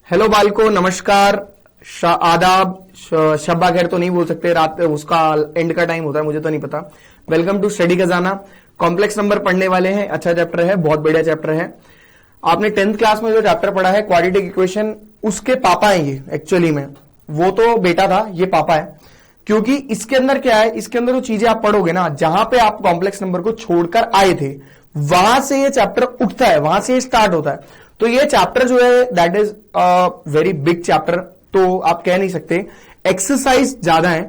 Hello बालको, नमस्कार, आदाब, शब्बा खैर तो नहीं बोल सकते, रात उसका एंड का टाइम होता है, मुझे तो नहीं पता। वेलकम टू स्टडी खजाना। कॉम्प्लेक्स नंबर पढ़ने वाले हैं। अच्छा चैप्टर है, बहुत बढ़िया चैप्टर है। आपने 10th क्लास में जो चैप्टर पढ़ा है क्वाड्रेटिक इक्वेशन, उसके पापा हैं ये। एक्चुअली में वो तो बेटा था, ये पापा है। क्योंकि इसके अंदर क्या है, इसके अंदर जो चीजें आप पढ़ोगे ना, जहां पे आप कॉम्प्लेक्स नंबर को छोड़कर आए थे, वहां से ये चैप्टर उठता है, वहां से स्टार्ट होता है। तो ये चैप्टर जो है that is very big chapter, तो आप कह नहीं सकते। एक्सरसाइज ज्यादा है,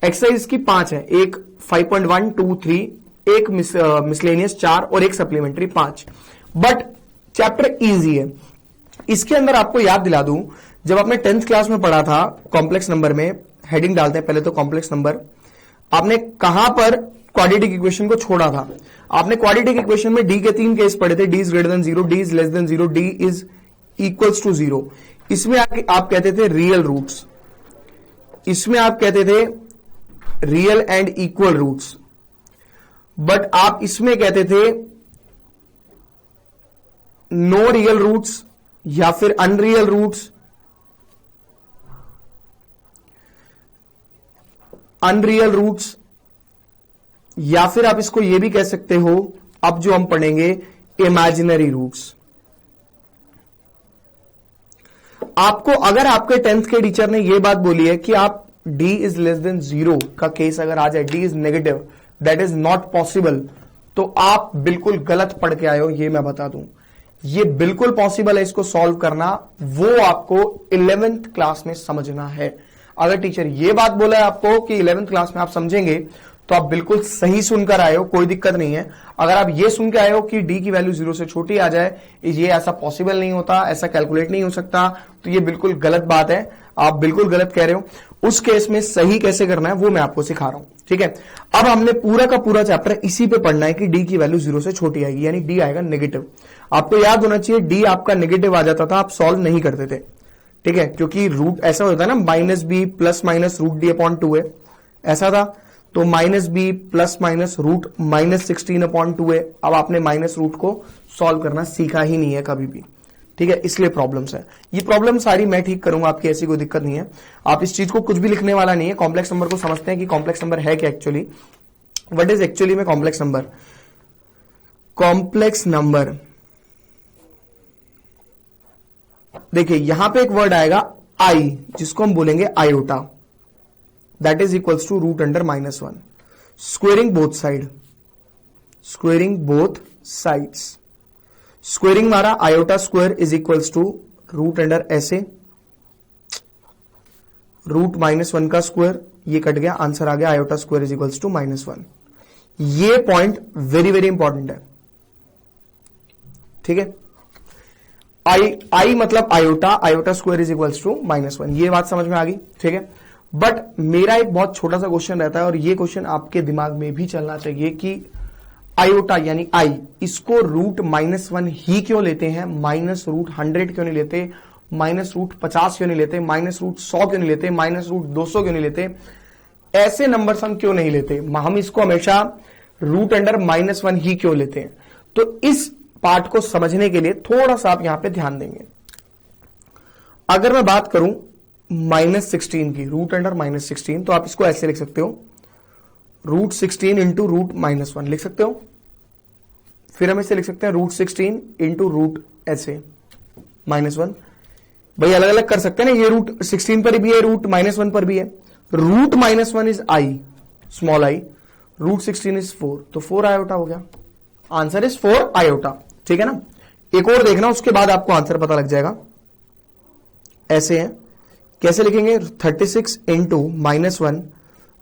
एक्सरसाइज की 5 है, एक 5.1, 2, 3, एक मिसलेनियस 4 और एक सप्लीमेंट्री 5। बट चैप्टर इजी है। इसके अंदर आपको याद दिला दूं, जब आपने 10th क्लास में पढ़ा था कॉम्प्लेक्स नंबर में, हेडिंग डालते हैं पहले तो कॉम्प्लेक्स नंबर, आपने कहां पर क्वाड्रेटिक इक्वेशन को छोड़ा था। आपने क्वाड्रेटिक इक्वेशन में डी के 3 केस पढ़े थे, d is greater than 0, d is less than 0, d is equals to 0। इसमें आप कहते थे रियल रूट्स, इसमें आप कहते थे real and equal roots, but आप इसमें कहते थे नो रियल रूट्स या फिर अनरियल रूट्स, अनरियल रूट्स, या फिर आप इसको यह भी कह सकते हो, अब जो हम पढ़ेंगे इमेजिनरी रूट्स। आपको अगर आपके 10th के टीचर ने यह बात बोली है कि आप d इज लेस देन 0 का केस अगर आ जाए, d is negative, that is not possible, तो आप बिल्कुल गलत पढ़ के आए हो, यह मैं बता दूं। ये बिल्कुल पॉसिबल है इसको सॉल्व करना, वो आपको 11th क्लास में समझना है। अगर टीचर ये बात बोला है आपको कि 11th क्लास में आप समझेंगे, तो आप बिल्कुल सही सुनकर आए हो, कोई दिक्कत नहीं है। अगर आप ये सुन के आए हो कि डी की वैल्यू 0 से छोटी आ जाए, ये ऐसा पॉसिबल नहीं होता, ऐसा कैलकुलेट नहीं हो सकता, तो ये बिल्कुल गलत बात है, आप बिल्कुल गलत कह रहे हो। उस केस में सही कैसे करना है वो मैं आपको सिखा रहा हूं, ठीक है। अब हमने पूरा का पूरा चैप्टर इसी पे पढ़ना है कि डी की वैल्यू 0 से छोटी आएगी, यानी डी आएगा नेगेटिव। आपको याद होना चाहिए डी आपका नेगेटिव आ जाता था, आप सॉल्व नहीं करते थे, ठीक है, क्योंकि रूट ऐसा होता है ना, minus B plus minus root D upon 2 है, ऐसा था। तो minus B plus minus root minus 16 upon 2 है। अब आपने माइनस रूट को सॉल्व करना सीखा ही नहीं है कभी भी, ठीक है, इसलिए प्रॉब्लम्स है। ये प्रॉब्लम सारी मैं ठीक करूंगा, आपकी ऐसी कोई दिक्कत नहीं है। आप इस चीज को कुछ भी लिखने वाला नहीं है, कॉम्प्लेक्स नंबर को समझते हैं कि कॉम्प्लेक्स नंबर है क्या एक्चुअली, व्हाट इज एक्चुअली में कॉम्प्लेक्स नंबर। कॉम्प्लेक्स नंबर, देखिए यहां पे एक वर्ड आएगा आई, जिसको हम बोलेंगे iota, that is equals to root under -1, squaring both side, squaring both sides. Squaring मारा, iota square is equals to root under ऐसे, रूट -1 का स्क्वायर, ये कट गया, आंसर आ गया iota square is equals to -1। ये पॉइंट वेरी वेरी इंपॉर्टेंट है, ठीक है। आई मतलब iota, iota square is equals to -1, ये बात समझ में आ गई, ठीक है। बट मेरा एक बहुत छोटा सा क्वेश्चन रहता है, और ये क्वेश्चन आपके दिमाग में भी चलना चाहिए कि आयोटा यानी आई, इसको रूट -1 ही क्यों लेते हैं, माइनस रूट 100 क्यों नहीं लेते, माइनस रूट 50 क्यों नहीं लेते, माइनस रूट 100 क्यों नहीं लेते, माइनस रूट 200 क्यों नहीं लेते, ऐसे नंबर्स हम क्यों नहीं लेते, हम इसको हमेशा रूट अंडर -1 ही क्यों लेते हैं। तो इस पार्ट को समझने के लिए थोड़ा सा आप यहां पे ध्यान देंगे। अगर मैं बात करूं -16 की, रूट अंडर -16, तो आप इसको ऐसे लिख सकते हो, रूट 16 इंटू रूट -1 लिख सकते हो। फिर हम इसे लिख सकते हैं रूट 16 इंटू रूट ऐसे -1। भाई अलग अलग कर सकते हैं ना, ये रूट 16 पर भी है, रूट -1 पर भी है। Root -1 is i, small i, root 16 is 4, तो 4 आयोटा हो गया, आंसर इज 4 आयोटा, ठीक है ना। एक और देखना, उसके बाद आपको आंसर पता लग जाएगा। ऐसे है, कैसे लिखेंगे, 36 into -1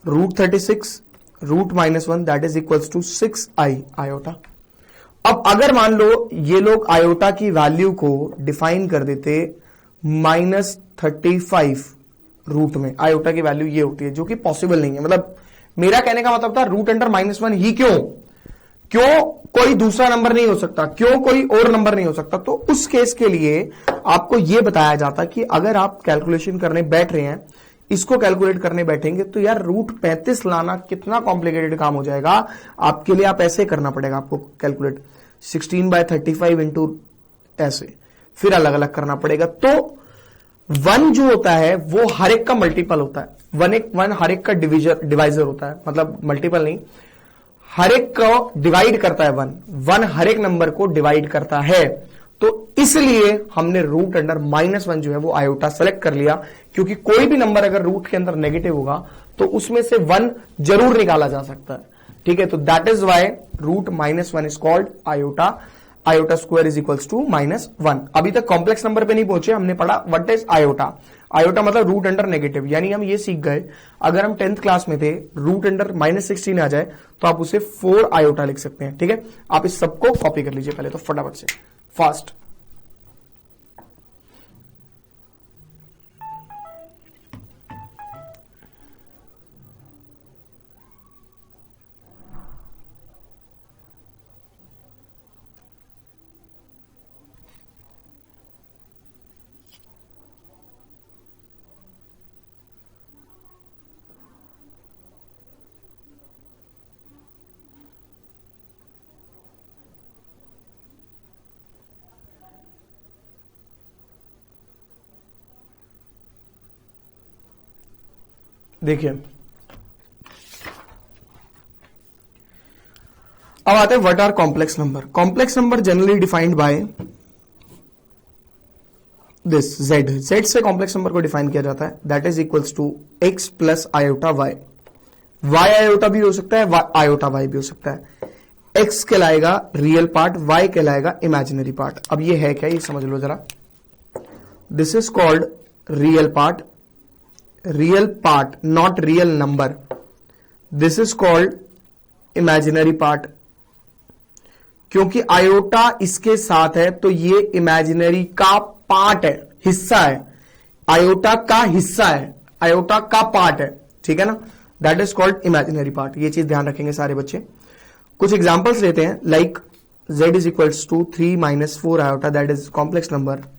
root 36 root -1 that is equals to 6 i iota. अब अगर मान लो ये लोग आयोटा की वैल्यू को डिफाइन कर देते -35 रूट में, आयोटा की वैल्यू ये होती है, जो कि पॉसिबल नहीं है। मतलब मेरा कहने का मतलब था रूट अंडर -1 ही क्यों, कोई दूसरा नंबर नहीं हो सकता, क्यों कोई और नंबर नहीं हो सकता। तो उस केस के लिए आपको यह बताया जाता कि अगर आप कैलकुलेशन करने बैठ रहे हैं, इसको कैलकुलेट करने बैठेंगे, तो यार रूट 35 लाना कितना कॉम्प्लिकेटेड काम हो जाएगा आपके लिए। आप ऐसे करना पड़ेगा आपको कैलकुलेट, 16/35 इंटू ऐसे, फिर अलग अलग करना पड़ेगा। तो वन जो होता है वो हर एक का मल्टीपल होता है, वन हर एक का डिवाइजर होता है, मतलब मल्टीपल नहीं, हर एक को डिवाइड करता है वन हर एक नंबर को डिवाइड करता है। तो इसलिए हमने रूट अंडर -1 जो है वो आयोटा सेलेक्ट कर लिया, क्योंकि कोई भी नंबर अगर रूट के अंदर नेगेटिव होगा तो उसमें से 1 जरूर निकाला जा सकता है। ठीक है, तो that is why root -1 is called iota. Iota square is equals to -1। अभी तक कॉम्प्लेक्स नंबर पे नहीं पहुंचे, हमने पढ़ा व्हाट इज आयोटा। आयोटा मतलब रूट अंडर नेगेटिव, यानी हम ये सीख गए अगर हम 10th क्लास में थे रूट अंडर -16 आ जाए तो आप उसे 4 आयोटा लिख सकते हैं। ठीक है, आप इस सबको कॉपी कर लीजिए पहले तो फटाफट से, फास्ट। देखिए अब आते हैं what are complex number. Complex number generally defined by this z से कॉम्प्लेक्स नंबर को डिफाइन किया जाता है, that is equals to x plus iota y. Y iota भी हो सकता है, आयोटा वाई भी हो सकता है। एक्स कहलाएगा रियल पार्ट, वाई कहलाएगा इमेजिनरी पार्ट। अब ये है क्या, ये समझ लो जरा। This is called real part, not real number. This is called imaginary part. क्योंकि आयोटा इसके साथ है तो ये इमेजिनरी का पार्ट है, हिस्सा है, आयोटा का हिस्सा है, आयोटा का पार्ट है। ठीक है ना, that is called imaginary part. ये चीज ध्यान रखेंगे सारे बच्चे। कुछ एग्जांपल्स लेते हैं, like z is equals to 3 - 4 iota, that is complex number.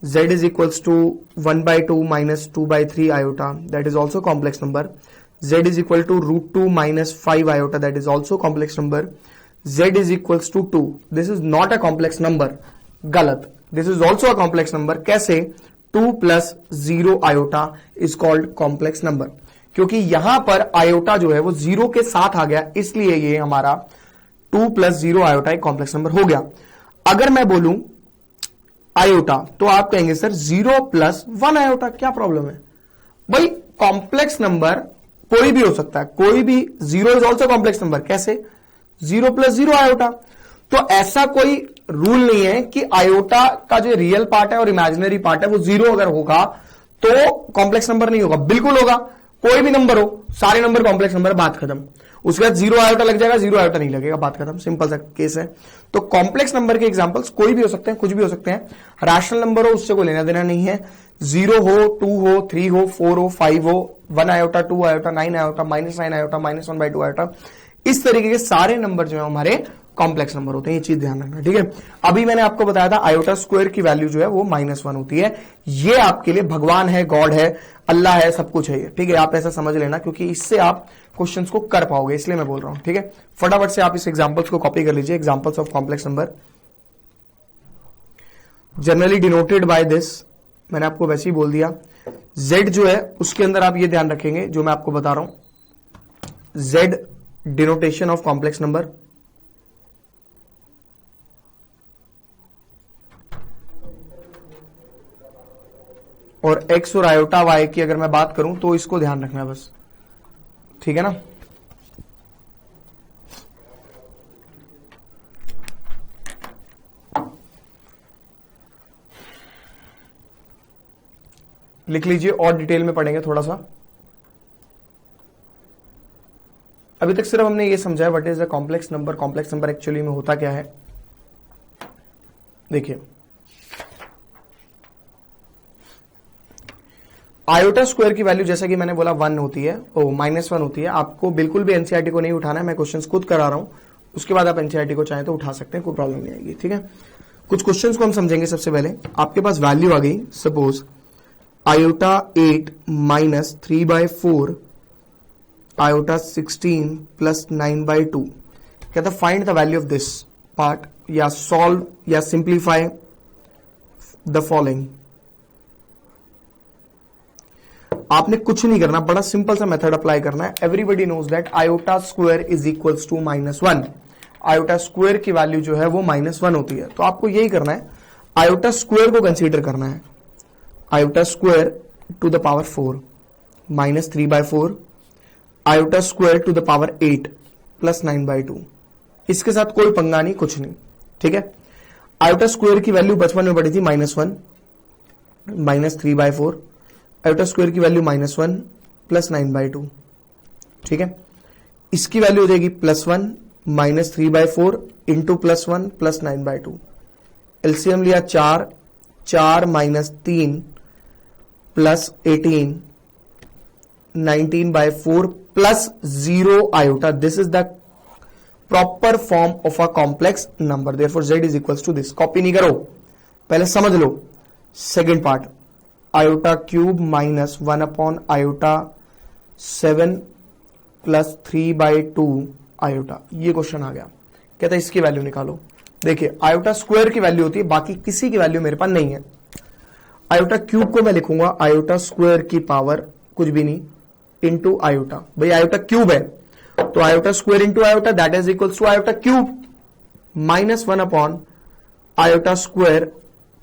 z is equals to 1/2 minus 2/3 iota, that is also complex number. z is equal to √2 minus 5 iota, that is also complex number. z is equals to 2, this is not a complex number, गलत, this is also a complex number। कैसे? 2 plus 0 iota is called complex number, क्योंकि यहां पर iota जो है वो 0 के साथ आ गया, इसलिए ये हमारा 2 plus 0 iota एक कॉम्प्लेक्स नंबर हो गया। अगर मैं बोलूं आयोटा तो आप कहेंगे सर 0 + 1 आयोटा, क्या प्रॉब्लम है भाई? कॉम्प्लेक्स नंबर कोई भी हो सकता है, कोई भी। 0 इज ऑल्सो कॉम्प्लेक्स नंबर, कैसे? 0 + 0 आयोटा। तो ऐसा कोई रूल नहीं है कि आयोटा का जो रियल पार्ट है और इमेजिनरी पार्ट है वो 0 अगर होगा तो कॉम्प्लेक्स नंबर नहीं होगा, बिल्कुल होगा। कोई भी नंबर हो, सारे नंबर कॉम्प्लेक्स नंबर, बात खत्म। उसके बाद 0 आयोटा लग जाएगा, 0 आयोटा नहीं लगेगा, बात खत्म। सिंपल सा केस है। तो कॉम्प्लेक्स नंबर के एग्जांपल्स कोई भी हो सकते हैं, कुछ भी हो सकते हैं। रैशनल नंबर हो उससे कोई लेना देना नहीं है। 0 हो, 2 हो, 3 हो, 4 हो, 5 हो, 1 iota, 2 iota, 9 iota, -9 iota, -1/2 iota, इस तरीके के सारे नंबर जो है हमारे कॉम्प्लेक्स नंबर होते हैं। ये चीज ध्यान रखना, ठीक है। अभी मैंने आपको बताया था आयोटा स्क्वायर की वैल्यू जो है वो -1 होती है। ये आपके लिए भगवान है, गॉड है, अल्लाह है, सब कुछ है ये, ठीक है। आप ऐसा समझ लेना, क्योंकि इससे आप क्वेश्चंस को कर पाओगे, इसलिए मैं बोल रहा हूं, ठीक है। फटाफट से आप इस एग्जांपल्स को कॉपी कर लीजिए। Examples of complex number generally denoted by this, मैंने आपको वैसे ही बोल दिया। z जो है उसके अंदर आप ये ध्यान रखेंगे जो मैं आपको बता रहा हूं, z denotation of complex number. और x और आयोटा y की अगर मैं बात करूं तो इसको ध्यान रखना है बस, ठीक है ना। लिख लीजिए और डिटेल में पढ़ेंगे थोड़ा सा। अभी तक सिर्फ हमने ये समझा है what is the complex number. Complex number actually में होता क्या है, देखिए। आयोटा स्क्वायर की वैल्यू जैसा कि मैंने बोला 1 होती है, -1 होती है। आपको बिल्कुल भी एनसीईआरटी को नहीं उठाना है, मैं क्वेश्चंस खुद करा रहा हूं। उसके बाद आप एनसीईआरटी को चाहें तो उठा सकते हैं, कोई प्रॉब्लम नहीं आएगी, ठीक है। कुछ क्वेश्चंस को हम समझेंगे। सबसे पहले आपके पास वैल्यू आ गई, सपोज आयोटा 8 - 3/4 आयोटा 16 + 9/2। कहता find the value of this part, या सॉल्व या सिंप्लीफाई द फॉलोइंग। आपने कुछ नहीं करना, बड़ा सिंपल सा मेथड अप्लाई करना है। Everybody knows that iota square is equals to -1। Iota square की वैल्यू जो है वो -1 होती है। तो आपको यही करना है, आयोटा स्क्वायर को कंसीडर करना है। Iota square to the power 4 -3/4, iota square to the power 8 plus 9/2। इसके साथ कोई पंगा नहीं, कुछ नहीं, ठीक है। आयोटा स्क्वायर की वैल्यू बचपन में पड़ी थी -1 -3/4, आयोटा स्क्वायर की वैल्यू -1 प्लस 9/2, ठीक है। इसकी वैल्यू हो जाएगी +1 -3/4 इंटू +1 प्लस 9/2। एलसीएम लिया 4 -3 plus 18 19/4 plus 0 iota. This is the proper form of a complex number, therefore z is equals to this. Copy नहीं करो, पहले समझ लो। Second part, iota cube -1 upon iota 7 plus 3/2 iota. ये question आ गया, कहता है इसकी वैल्यू निकालो। देखिए आयोटा स्क्वायर की वैल्यू होती है, बाकी किसी की वैल्यू मेरे पास नहीं है। आयोटा क्यूब को मैं लिखूंगा आयोटा स्क्वायर की पावर कुछ भी नहीं इंटू आयोटा। भाई आयोटा क्यूब है तो iota square into iota that is equals to iota cube -1 upon iota square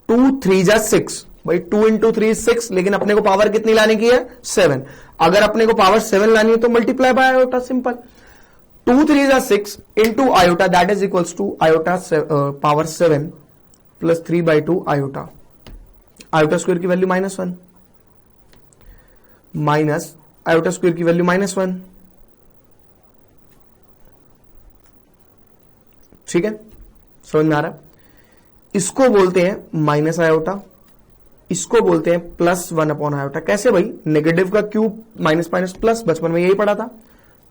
2 3 जा 6। भाई 2 इंटू 3 6, लेकिन अपने को पावर कितनी लाने की है 7। अगर अपने को पावर 7 लानी है तो मल्टीप्लाई बाय आयोटा, सिंपल। 2 3 जा 6 into iota that is equals to iota power 7 plus 3/2 iota. Iota square की वैल्यू -1 माइनस आयोटा स्क्वायर की वैल्यू -1, ठीक है, समझ में आ रहा है। इसको बोलते हैं माइनस आयोटा, इसको बोलते हैं +1 अपॉन आयोटा। कैसे भाई, नेगेटिव का क्यूब माइनस माइनस प्लस, बचपन में यही पढ़ा था,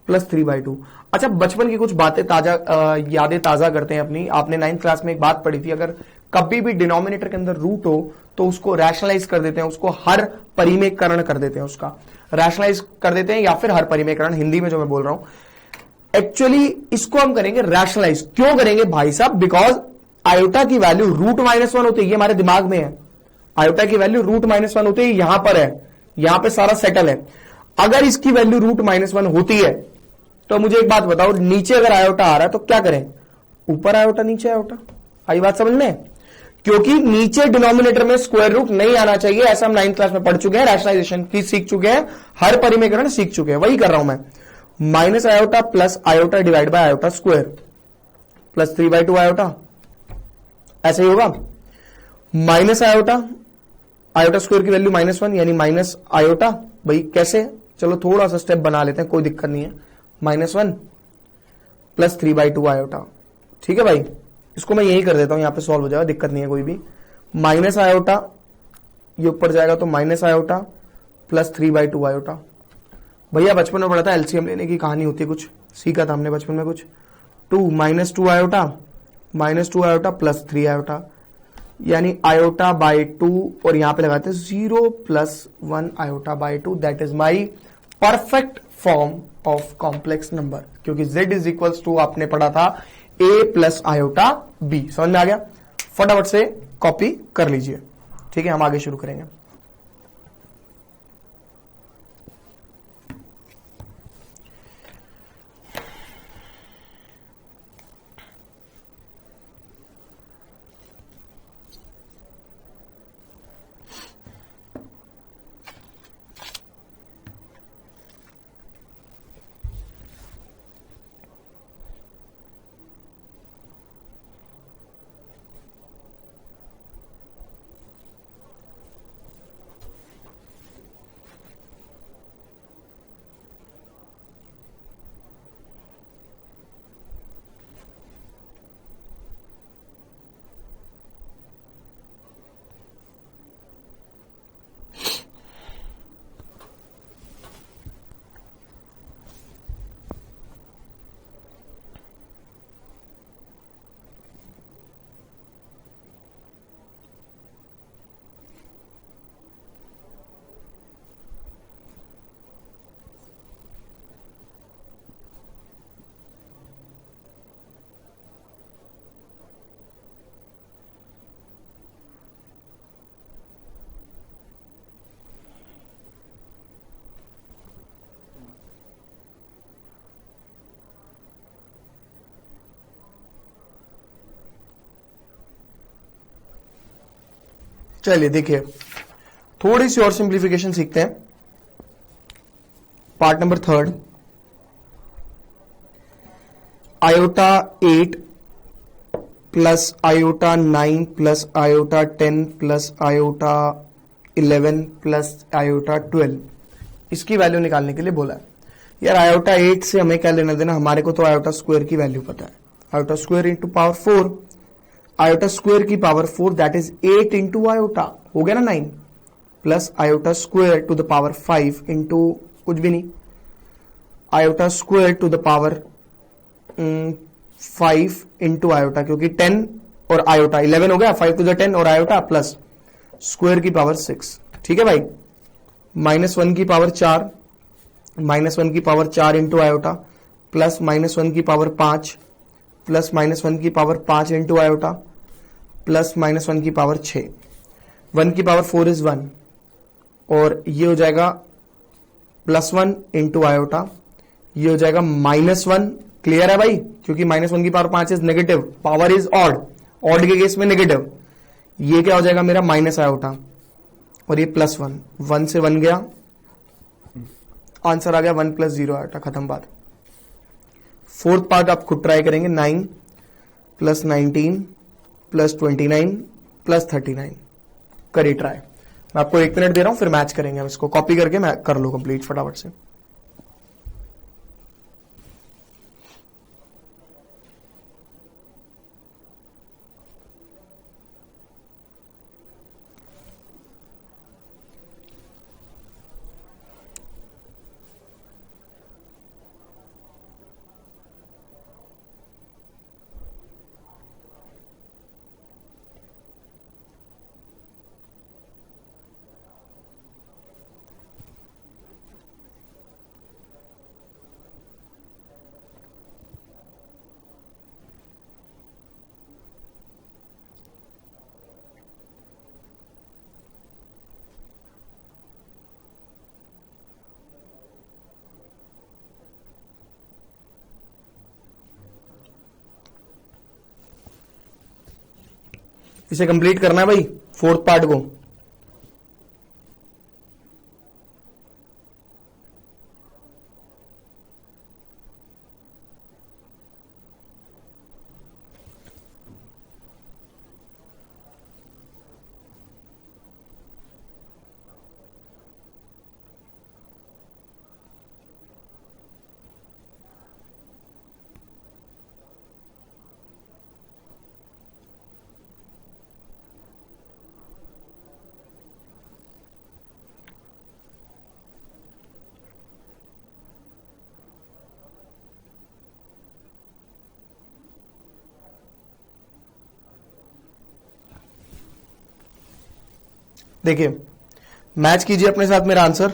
प्लस 3/2। अच्छा, बचपन की कुछ बातें यादें ताजा करते हैं अपनी। आपने 9th क्लास में एक बात पढ़ी थी, अगर कभी भी डिनोमिनेटर के अंदर रूट हो तो उसको रैशनलाइज कर देते हैं, उसको हर परिमेयकरण कर देते हैं, उसका रैशनलाइज कर देते हैं, या फिर हर परिमेयकरण, हिंदी में जो मैं बोल रहा हूं। एक्चुअली इसको हम करेंगे रैशनलाइज। क्यों करेंगे भाई साहब, बिकॉज आयोटा की वैल्यू √-1 होती है, ये हमारे दिमाग में है। आयोटा की वैल्यू √-1 होती है, यहां पर है, यहां पे सारा सेटल है। अगर इसकी वैल्यू √-1 होती है तो मुझे एक बात बताओ, नीचे अगर आयोटा आ रहा है तो क्या करें, ऊपर आयोटा नीचे आयोटा। आई बात समझ में, क्योंकि नीचे डिनोमिनेटर में स्क्वायर रूट नहीं आना चाहिए, ऐसा हम 9th क्लास में पढ़ चुके हैं, रैशनलाइजेशन की सीख चुके हैं, हर परिमेयकरण सीख चुके हैं, वही कर रहा हूं मैं। Minus iota plus iota divide bye iota square plus 3/2 iota, ऐसे ही होगा। माइनस आयोटा, आयोटा स्क्वायर की वैल्यू -1 यानी माइनस आयोटा। भाई कैसे, चलो थोड़ा सा स्टेप बना लेते हैं, कोई दिक्कत नहीं है। -1 प्लस 3/2 आयोटा, ठीक है भाई। इसको मैं यही कर देता हूं, यहां पे सॉल्व हो जाएगा, दिक्कत नहीं है कोई भी। माइनस आयोटा, ये ऊपर जाएगा तो माइनस आयोटा प्लस 3/2 आयोटा। भैया बचपन में पढ़ा था, एलसीएम लेने की कहानी होती है, कुछ सीखा था हमने बचपन में कुछ। 2 -2 आयोटा -2 आयोटा प्लस 3 आयोटा, यानी आयोटा बाय 2, और यहां पे लगाते हैं 0 + 1 iota by 2। That is my perfect form of complex number, क्योंकि z इज इक्वल्स टू आपने पढ़ा था a प्लस आयोटा b। समझ में आ गया, फटाफट से कॉपी कर लीजिए, ठीक है। हम आगे शुरू करेंगे। चलिए देखिए, थोड़ी सी और सिंप्लीफिकेशन सीखते हैं। Part number 3, iota 8 plus iota 9 plus iota 10 plus iota 11 plus iota 12, इसकी वैल्यू निकालने के लिए बोला है। यार आयोटा 8 से हमें क्या लेना देना, हमारे को तो आयोटा स्क्वायर की वैल्यू पता है। Iota square into power 4, iota square की power 4 that is 8 into iota, हो गया ना 9, plus iota square to the power 5 into कुछ भी नहीं, iota square to the power 5 into iota, क्योंकि 10 और आयोटा 11 हो गया, 5 टू द 10 और आयोटा प्लस स्क्वायर की पावर 6। ठीक है भाई, -1 की पावर 4, -1 की पावर 4 इंटू आयोटा प्लस -1 की पावर 5 प्लस -1 की पावर 5 इंटू आयोटा प्लस -1 की पावर 6। 1 की पावर 4 इज 1 और ये हो जाएगा +1 इंटू आयोटा, ये हो जाएगा -1। क्लियर है भाई, क्योंकि -1 की power 5 is negative, power is odd, odd के केस में नेगेटिव। ये क्या हो जाएगा मेरा माइनस आयोटा और ये +1, 1 से 1 गया, आंसर आ गया 1 + 0 आयोटा, खत्म बात। फोर्थ पार्ट आप खुद ट्राई करेंगे, 9 + 19 + 29 + 39, करिए ट्राई। मैं आपको 1 मिनट दे रहा हूं, फिर मैच करेंगे हम इसको, कॉपी करके मैं कर लो कंप्लीट फटाफट से। इसे कंप्लीट करना है भाई, फोर्थ पार्ट को। देखिए मैच कीजिए अपने साथ मेरा आंसर।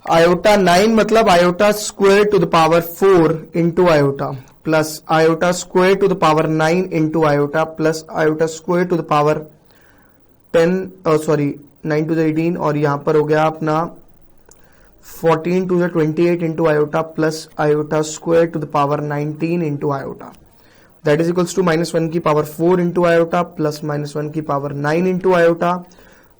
आयोटा 9 मतलब iota square to the power 4 into iota plus iota square to the power 9 into iota plus iota square to the power 9 to the 18 और यहां पर हो गया अपना 14 to the 28 into iota plus iota square to the power 19 into iota, that is equals to -1 की power 4 into iota plus -1 की power 9 into iota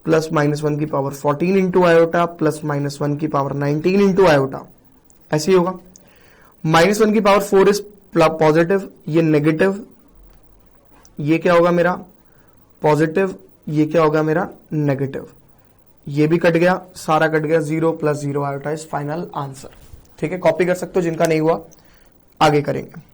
plus -1 की power 14 into iota plus -1 की पावर 19 इंटू आयोटा। ऐसे ही होगा। -1 की power 4 is positive, ये negative, ये क्या होगा मेरा पॉजिटिव, ये क्या होगा मेरा नेगेटिव, ये भी कट गया, सारा कट गया, 0 + 0 आयोटा इज फाइनल आंसर। ठीक है, कॉपी कर सकते हो, जिनका नहीं हुआ आगे करेंगे।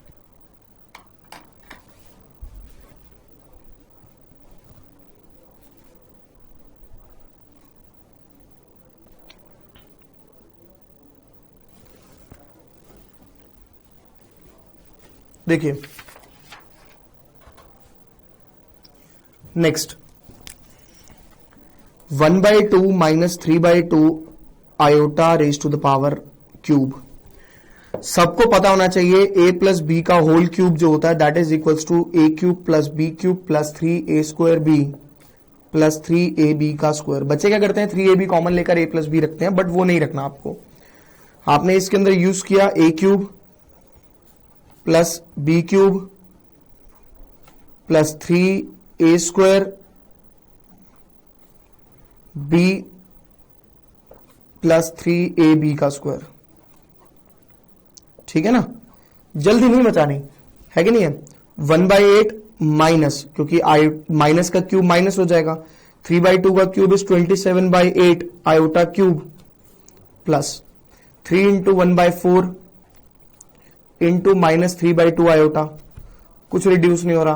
देखिए next 1/2 - 3/2 iota raise to the power cube. सबको पता होना चाहिए a + b का होल क्यूब जो होता है that is equals to a³ + b³ + 3a² plus 3ab का स्क्वायर। बच्चे क्या करते हैं, 3ab कॉमन लेकर a + b रखते हैं, बट वो नहीं रखना आपको। आपने इसके अंदर यूज किया a³ + b³ + 3 ए स्क्वायर बी प्लस 3ab का स्क्वायर। ठीक है ना, जल्दी नहीं मचानी है कि नहीं है। 1/8 माइनस, क्योंकि आई माइनस का क्यूब माइनस हो जाएगा, 3/2 का cube is 27/8 iota cube plus 3 into 1/4 into minus 3/2 iota, कुछ रिड्यूस नहीं हो रहा,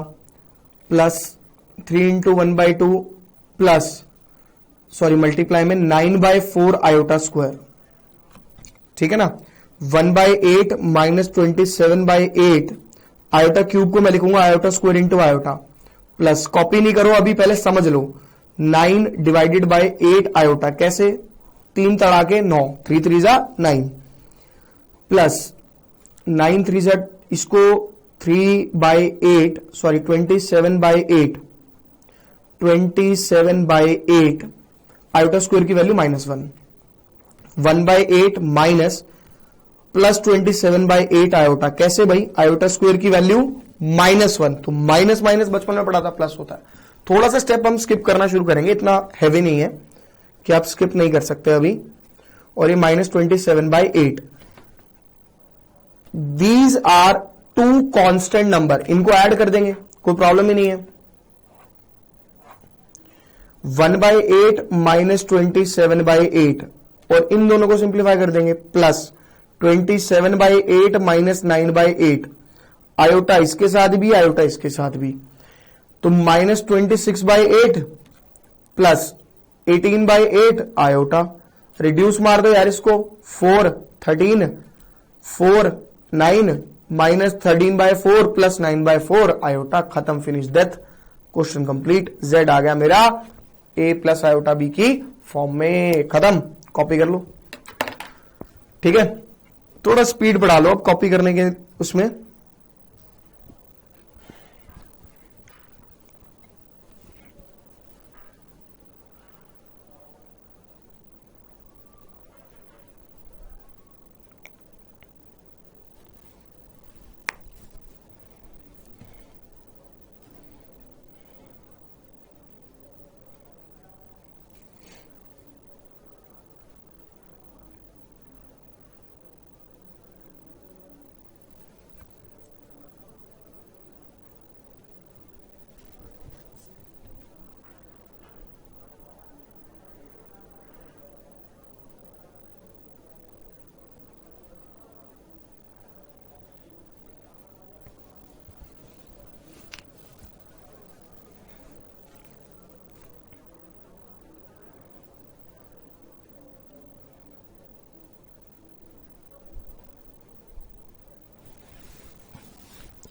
plus 3 into 1/2 plus sorry multiply में 9/4 आयोटा स्क्वायर। ठीक है ना, 1/8 माइनस 27/8 आयोटा क्यूब को मैं लिखूंगा iota square into iota, plus copy नहीं करो अभी, पहले समझ लो 9 डिवाइडेड बाय 8 आयोटा। कैसे, 3 तड़ाके 9, 3 3 जा 9 प्लस 9 3 जा इसको 3/8 सॉरी 27/8 आयोटा स्क्वायर की वैल्यू -1, 1/8 माइनस प्लस 27/8 आयोटा। कैसे भाई, आयोटा स्क्वायर की वैल्यू -1, तो माइनस माइनस बचपन में पढ़ा था प्लस होता है। थोड़ा सा स्टेप हम स्किप करना शुरू करेंगे, इतना हैवी नहीं है कि आप स्किप नहीं कर सकते अभी। और ये -27/8, दीज आर 2 कांस्टेंट नंबर, इनको ऐड कर देंगे, कोई प्रॉब्लम ही नहीं है। 1/8 माइनस 27/8 और इन दोनों को सिंप्लीफाई कर देंगे, प्लस 27/8 माइनस 9/8 आयोटा इसके साथ भी आयोटा इसके साथ भी, तो -26/8 प्लस 18/8 आयोटा। रिड्यूस मार दो यार इसको, 4 13 4 9 माइनस 13/4 प्लस 9/4 आयोटा। खत्म, finish, death, question complete. Z आ गया मेरा A प्लस आयोटा B की फॉर्म में। खत्म, कॉपी कर लो। ठीक है, थोड़ा स्पीड बढ़ा लो अब कॉपी करने के उसमें।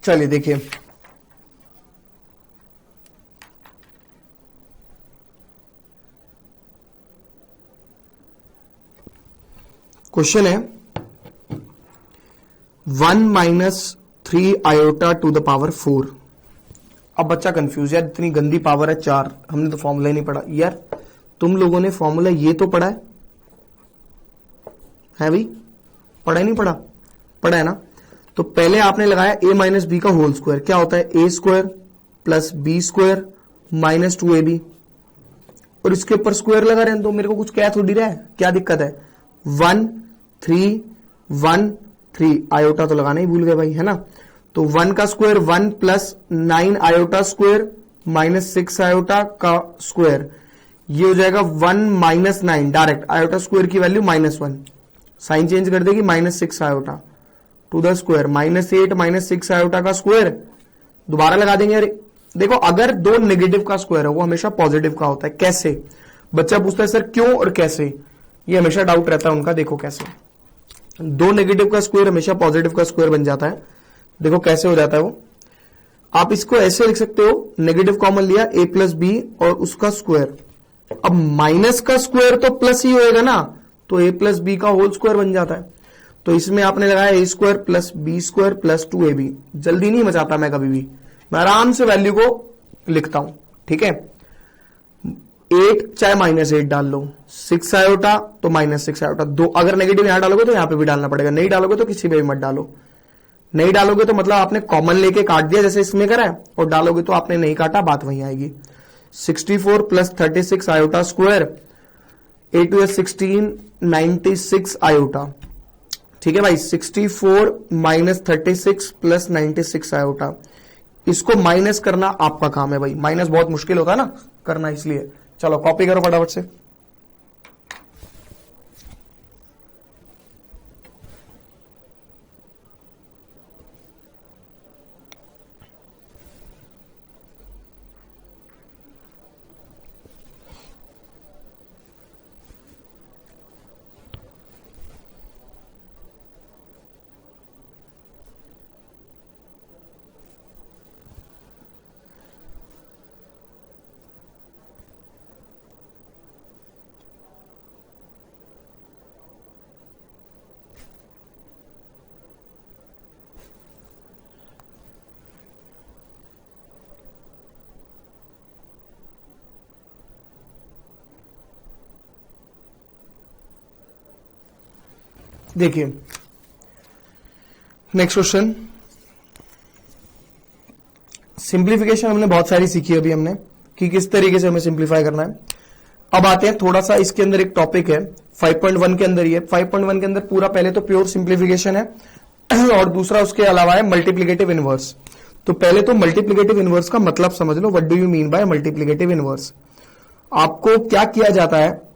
चलिए देखिए, क्वेश्चन है 1 minus 3 iota to the power 4। अब बच्चा कंफ्यूज, यार इतनी गंदी पावर है 4, हमने तो फॉर्मूला ही नहीं पढ़ा। यार तुम लोगों ने फॉर्मूला ये तो पढ़ा है भाई, पढ़ा ही नहीं पढ़ा? पढ़ा है ना। तो पहले आपने लगाया a माइनस बी का होल स्क्वायर, क्या होता है a square plus b square minus 2ab, और इसके ऊपर स्क्वायर लगा रहे हैं, तो मेरे को कुछ क्या थोड़ी रहा है, क्या दिक्कत है। 1 3 1 3 आयोटा तो लगाना ही भूल गए भाई, है ना। तो 1 का square 1 plus 9 iota square minus 6 iota का स्क्वायर, ये हो जाएगा 1 माइनस 9, डायरेक्ट आयोटा स्क्वायर की वैल्यू -1, साइन चेंज कर देगी -6 iota to the square, -8 minus 6 iota का स्क्वायर, दोबारा लगा देंगे। अरे देखो, अगर दो नेगेटिव का स्क्वायर है वो हमेशा पॉजिटिव का होता है। कैसे, बच्चा पूछता है सर क्यों और कैसे, ये हमेशा डाउट रहता है उनका। देखो कैसे, दो नेगेटिव का स्क्वायर हमेशा पॉजिटिव का स्क्वायर बन जाता है। देखो कैसे हो जाता है वो, आप इसको ऐसे लिख सकते हो, नेगेटिव कॉमन लिया a प्लस बी और उसका स्क्वायर, अब माइनस का स्क्वायर तो प्लस ही होएगा ना, तो a प्लस बी का होल स्क्वायर बन जाता है। तो इसमें आपने लगाया a square plus b square plus 2ab। जल्दी नहीं मचाता मैं कभी भी, मैं आराम से वैल्यू को लिखता हूं, ठीक है। 8 चाहे -8 डाल लो, 6 आयोटा तो -6 आयोटा, दो अगर नेगेटिव यहां डालोगे तो यहां पे भी डालना पड़ेगा, नहीं डालोगे तो किसी पे भी मत डालो। नहीं डालोगे तो मतलब आपने कॉमन लेके काट दिया जैसे इसमें करा है, और डालोगे तो आपने नहीं काटा, बात वहीं आएगी। 64 प्लस 36 आयोटा स्क्वायर, 8 2 16, 96 आयोटा। ठीक है भाई, 64 माइनस 36 प्लस 96 आयोटा, इसको माइनस करना आपका काम है भाई। माइनस बहुत मुश्किल होता है ना करना, इसलिए चलो कॉपी करो फटाफट से। देखिए नेक्स्ट क्वेश्चन, सिंप्लीफिकेशन हमने बहुत सारी सीखी अभी हमने कि किस तरीके से हमें सिंप्लीफाई करना है। अब आते हैं थोड़ा सा इसके अंदर एक टॉपिक है 5.1 के अंदर, ये 5.1 के अंदर पूरा पहले तो प्योर सिंप्लीफिकेशन है और दूसरा उसके अलावा है मल्टीप्लिकेटिव इनवर्स। तो पहले तो मल्टीप्लिकेटिव इनवर्स का मतलब समझ लो, what do you mean by multiplicative inverse. आपको क्या किया जाता है,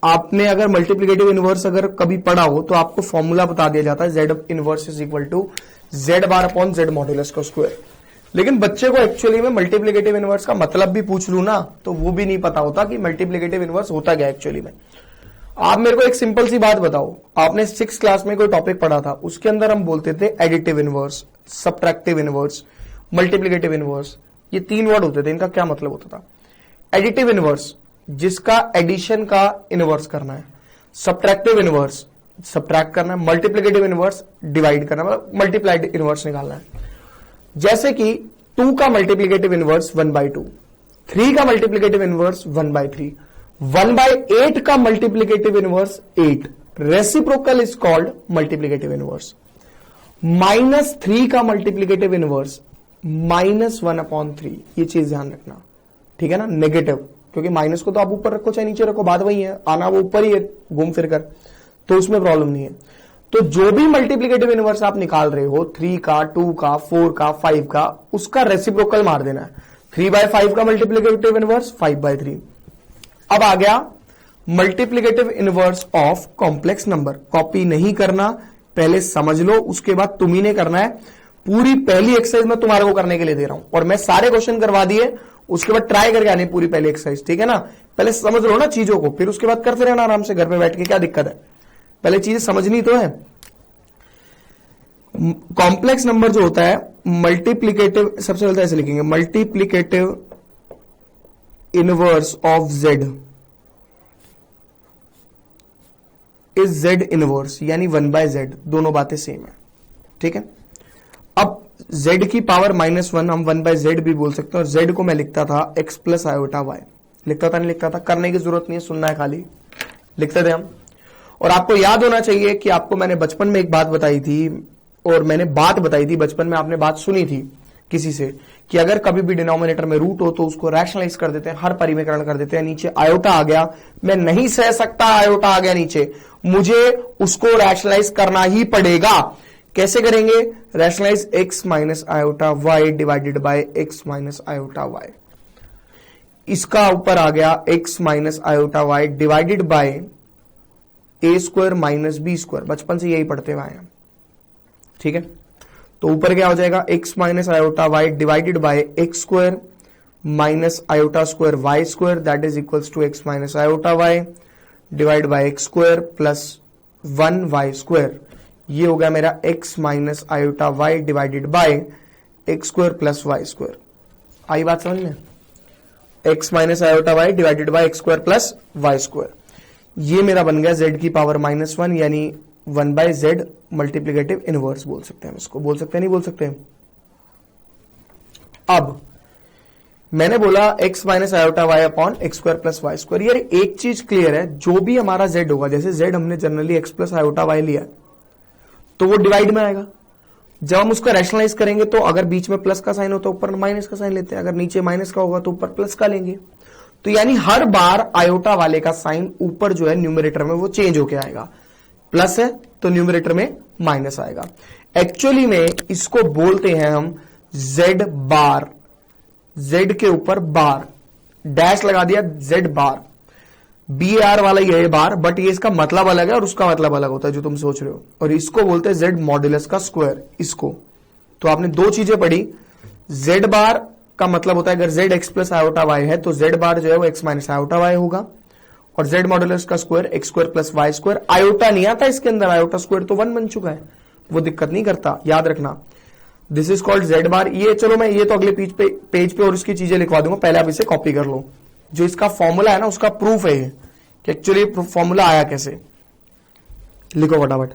आपने अगर मल्टीप्लिकेटिव इनवर्स अगर कभी पढ़ा हो तो आपको फॉर्मूला बता दिया जाता है z inverse is equal to z bar upon z modulus का स्क्वायर। लेकिन बच्चे को एक्चुअली में मल्टीप्लिकेटिव इनवर्स का मतलब भी पूछ लू ना तो वो भी नहीं पता होता कि मल्टीप्लिकेटिव इनवर्स होता क्या एक्चुअली में। आप मेरे को एक सिंपल सी बात बताओ, आपने 6th क्लास में कोई टॉपिक पढ़ा था, उसके अंदर हम बोलते थे additive inverse, subtractive inverse, multiplicative inverse, ये 3 वर्ड होते थे, इनका क्या मतलब होता था। एडिटिव इनवर्स जिसका एडिशन का इनवर्स करना है, सब्ट्रैक्टिव इनवर्स सब्ट्रैक्ट करना है, मल्टीप्लिकेटिव इनवर्स डिवाइड करना है, मल्टीप्लाइड इनवर्स निकालना है। जैसे कि 2 का मल्टीप्लिकेटिव इनवर्स 1/2, 3 का मल्टीप्लिकेटिव इनवर्स 1/3, 1/8 का multiplicative inverse 8, reciprocal is called multiplicative inverse. -3 का मल्टीप्लिकेटिव इनवर्स -1/3, ये चीज ध्यान रखना, ठीक है ना, नेगेटिव, क्योंकि माइनस को तो आप ऊपर रखो चाहे नीचे रखो, बात वही है, आना वो ऊपर ही है घूम फिर कर, तो उसमें प्रॉब्लम नहीं है। तो जो भी मल्टीप्लिकेटिव इनवर्स आप निकाल रहे हो, 3 का, 2 का, 4 का, 5 का, उसका रेसिप्रोकल मार देना है। 3/5 का मल्टीप्लिकेटिव इनवर्स 5/3। अब आ गया multiplicative inverse of complex number. Copy नहीं करना, पहले समझ लो, उसके बाद तुम ही ने करना है। पूरी पहली एक्सरसाइज मैं तुम्हारे को करने के लिए दे रहा हूं और मैं सारे क्वेश्चन करवा दिए, उसके बाद ट्राई करके आने पूरी पहली एक्सरसाइज, ठीक है ना। पहले समझ लो ना चीजों को, फिर उसके बाद करते रहना आराम से घर पे बैठ के, क्या दिक्कत है, पहले चीजें समझनी तो है। कॉम्प्लेक्स नंबर जो होता है मल्टीप्लिकेटिव, सबसे पहले ऐसे लिखेंगे, multiplicative inverse of Z is Z inverse, यानी 1/z, दोनों बातें सेम है, ठीक है। अब z की पावर -1 हम 1/z भी बोल सकते हैं, और z को मैं लिखता था x प्लस आयोटा y, लिखता था नहीं लिखता था, करने की जरूरत नहीं है, सुनना है खाली, लिखते थे हम। और आपको याद होना चाहिए कि आपको मैंने बचपन में एक बात बताई थी, और मैंने बात बताई थी बचपन में, आपने बात सुनी थी किसी से, कि अगर कभी भी डिनोमिनेटर में रूट हो तो उसको रैशनलाइज कर देते हैं, हर परिमेकरण कर देते हैं। नीचे आयोटा आ गया, मैं नहीं सह सकता, आयोटा आ गया नीचे, मुझे उसको रैशनलाइज करना ही पड़ेगा। कैसे करेंगे, rationalize x minus iota y divided by x minus iota y। इसका ऊपर आ गया x minus iota y divided by a square minus b square, बचपन से यही पढ़ते हुए आए हैं, ठीक है। तो ऊपर क्या हो जाएगा, x minus iota y divided by x square minus iota square y square, that is equals to x minus iota y divide by x square plus 1y square. ये हो गया मेरा x minus iota y divided by x square plus y square. आई बात समझ में, x minus iota y divided by x square plus y square. ये मेरा बन गया z की पावर -1, यानी 1/z मल्टीप्लिकेटिव इनवर्स बोल सकते हैं इसको, बोल सकते हैं नहीं बोल सकते। अब मैंने बोला x minus iota y upon x square plus y square. यार एक चीज क्लियर है, जो भी हमारा z होगा, जैसे z हमने generally x plus iota y लिया तो वो डिवाइड में आएगा, जब हम उसका रैशनलाइज करेंगे तो अगर बीच में प्लस का साइन हो तो ऊपर माइनस का साइन लेते हैं, अगर नीचे माइनस का होगा तो ऊपर प्लस का लेंगे। तो यानी हर बार आयोटा वाले का साइन ऊपर जो है न्यूमरेटर में वो चेंज होके आएगा, प्लस है तो न्यूमरेटर में माइनस आएगा। एक्चुअली में इसको बोलते हैं हम जेड बार, जेड के ऊपर बार डैश लगा दिया, जेड बार, बी आर वाला ये बार, बट ये इसका मतलब अलग है और उसका मतलब अलग होता है जो तुम सोच रहे हो। और इसको बोलते हैं जेड मॉड्यूलस का स्क्वायर। इसको तो आपने दो चीजें पढ़ी, जेड बार का मतलब होता है अगर z x plus iota y है तो जेड बार जो है वो एक्स माइनस आयोटा वाई होगा, और जेड मॉड्यूलस का square x square plus y square. Iota नहीं आता इसके अंदर, आयोटा स्क्वायर तो 1 बन चुका है, वो दिक्कत नहीं करता, याद रखना। दिस इज कॉल्ड जेड बार। ये चलो मैं ये तो अगले पेज पे और इसकी चीजें लिखवा दूंगा, पहले आप इसे कॉपी कर लो। जो इसका फॉर्मूला है ना उसका प्रूफ है ये कि एक्चुअली फॉर्मूला आया कैसे, लिखो फटाफट।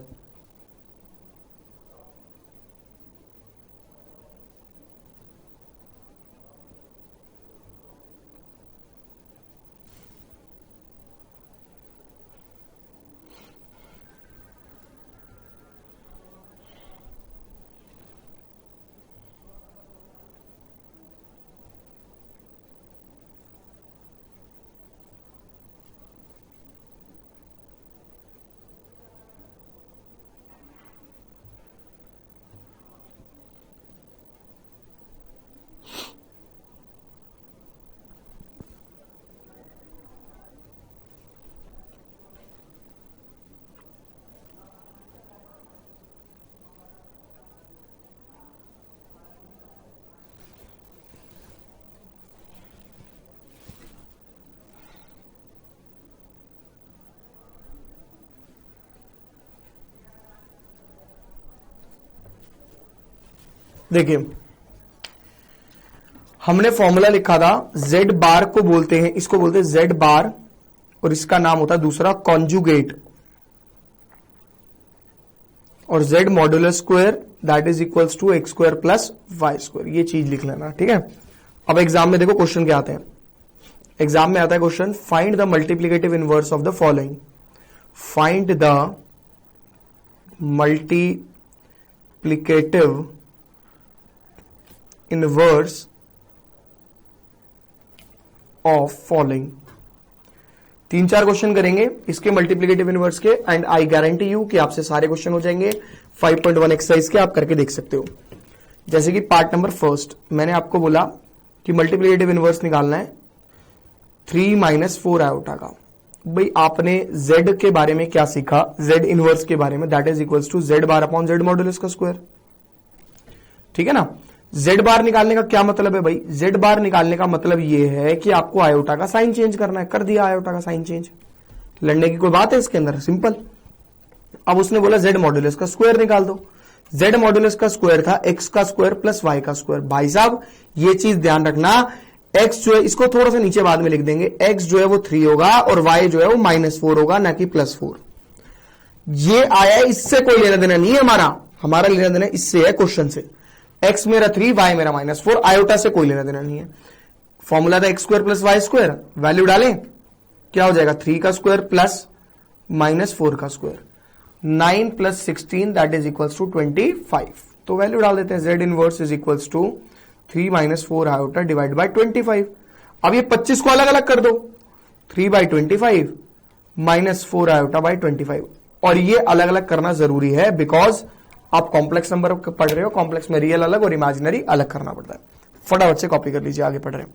देखिए हमने फॉर्मूला लिखा था, जेड बार को बोलते हैं, इसको बोलते हैं जेड बार, और इसका नाम होता है दूसरा कॉन्जुगेट, और z modular square that is equals to x square plus y square. ये चीज लिख लेना, ठीक है। अब एग्जाम में देखो क्वेश्चन क्या आते हैं। एग्जाम में आता है question, find the multiplicative inverse of the following. Find the multiplicative inverse of following. 3-4 question करेंगे इसके मल्टीप्लिकेटिव इनवर्स के, एंड आई गारंटी यू कि आपसे सारे क्वेश्चन हो जाएंगे 5.1 एक्सरसाइज के, आप करके देख सकते हो। जैसे कि पार्ट नंबर फर्स्ट, मैंने आपको बोला कि मल्टीप्लिकेटिव इनवर्स निकालना है 3 माइनस 4 आयोटा का। भाई आपने z के बारे में क्या सीखा, z इनवर्स के बारे में, that is equals to z bar upon z modulus का स्क्वायर, ठीक है ना। z बार निकालने का क्या मतलब है भाई, z बार निकालने का मतलब ये है कि आपको आयोटा का साइन चेंज करना है, कर दिया आयोटा का साइन चेंज, लड़ने की कोई बात है इसके अंदर, सिंपल। अब उसने बोला z मॉड्यूलस का स्क्वायर निकाल दो। z मॉड्यूलस का स्क्वायर था x का स्क्वायर प्लस y का स्क्वायर। भाई साहब ये चीज ध्यान रखना, x जो है इसको थोड़ा सा नीचे बाद में लिख देंगे, x जो है वो 3 होगा और y जो है वो -4 होगा, ना कि +4। ये आया है, इससे कोई लेना देना नहीं है हमारा लेना देना इससे है, क्वेश्चन से। x मेरा 3, y मेरा -4, आयोटा से कोई लेना देना नहीं है। फॉर्मूला था x square plus y square, value डालें क्या हो जाएगा, 3 का स्क्वायर प्लस -4 का square, 9 + 16 that is equals to 25। तो वैल्यू डाल देते हैं, z inverse is equals to 3 - 4 iota divide by 25। अब ये 25 को अलग अलग कर दो, 3/25 -4 आयोटा बाय 25, और ये अलग अलग करना जरूरी है बिकॉज आप कॉम्प्लेक्स नंबर पढ़ रहे हो, कॉम्प्लेक्स में रियल अलग और इमेजिनरी अलग करना पड़ता है। फटाफट से कॉपी कर लीजिए, आगे पढ़ रहे हैं।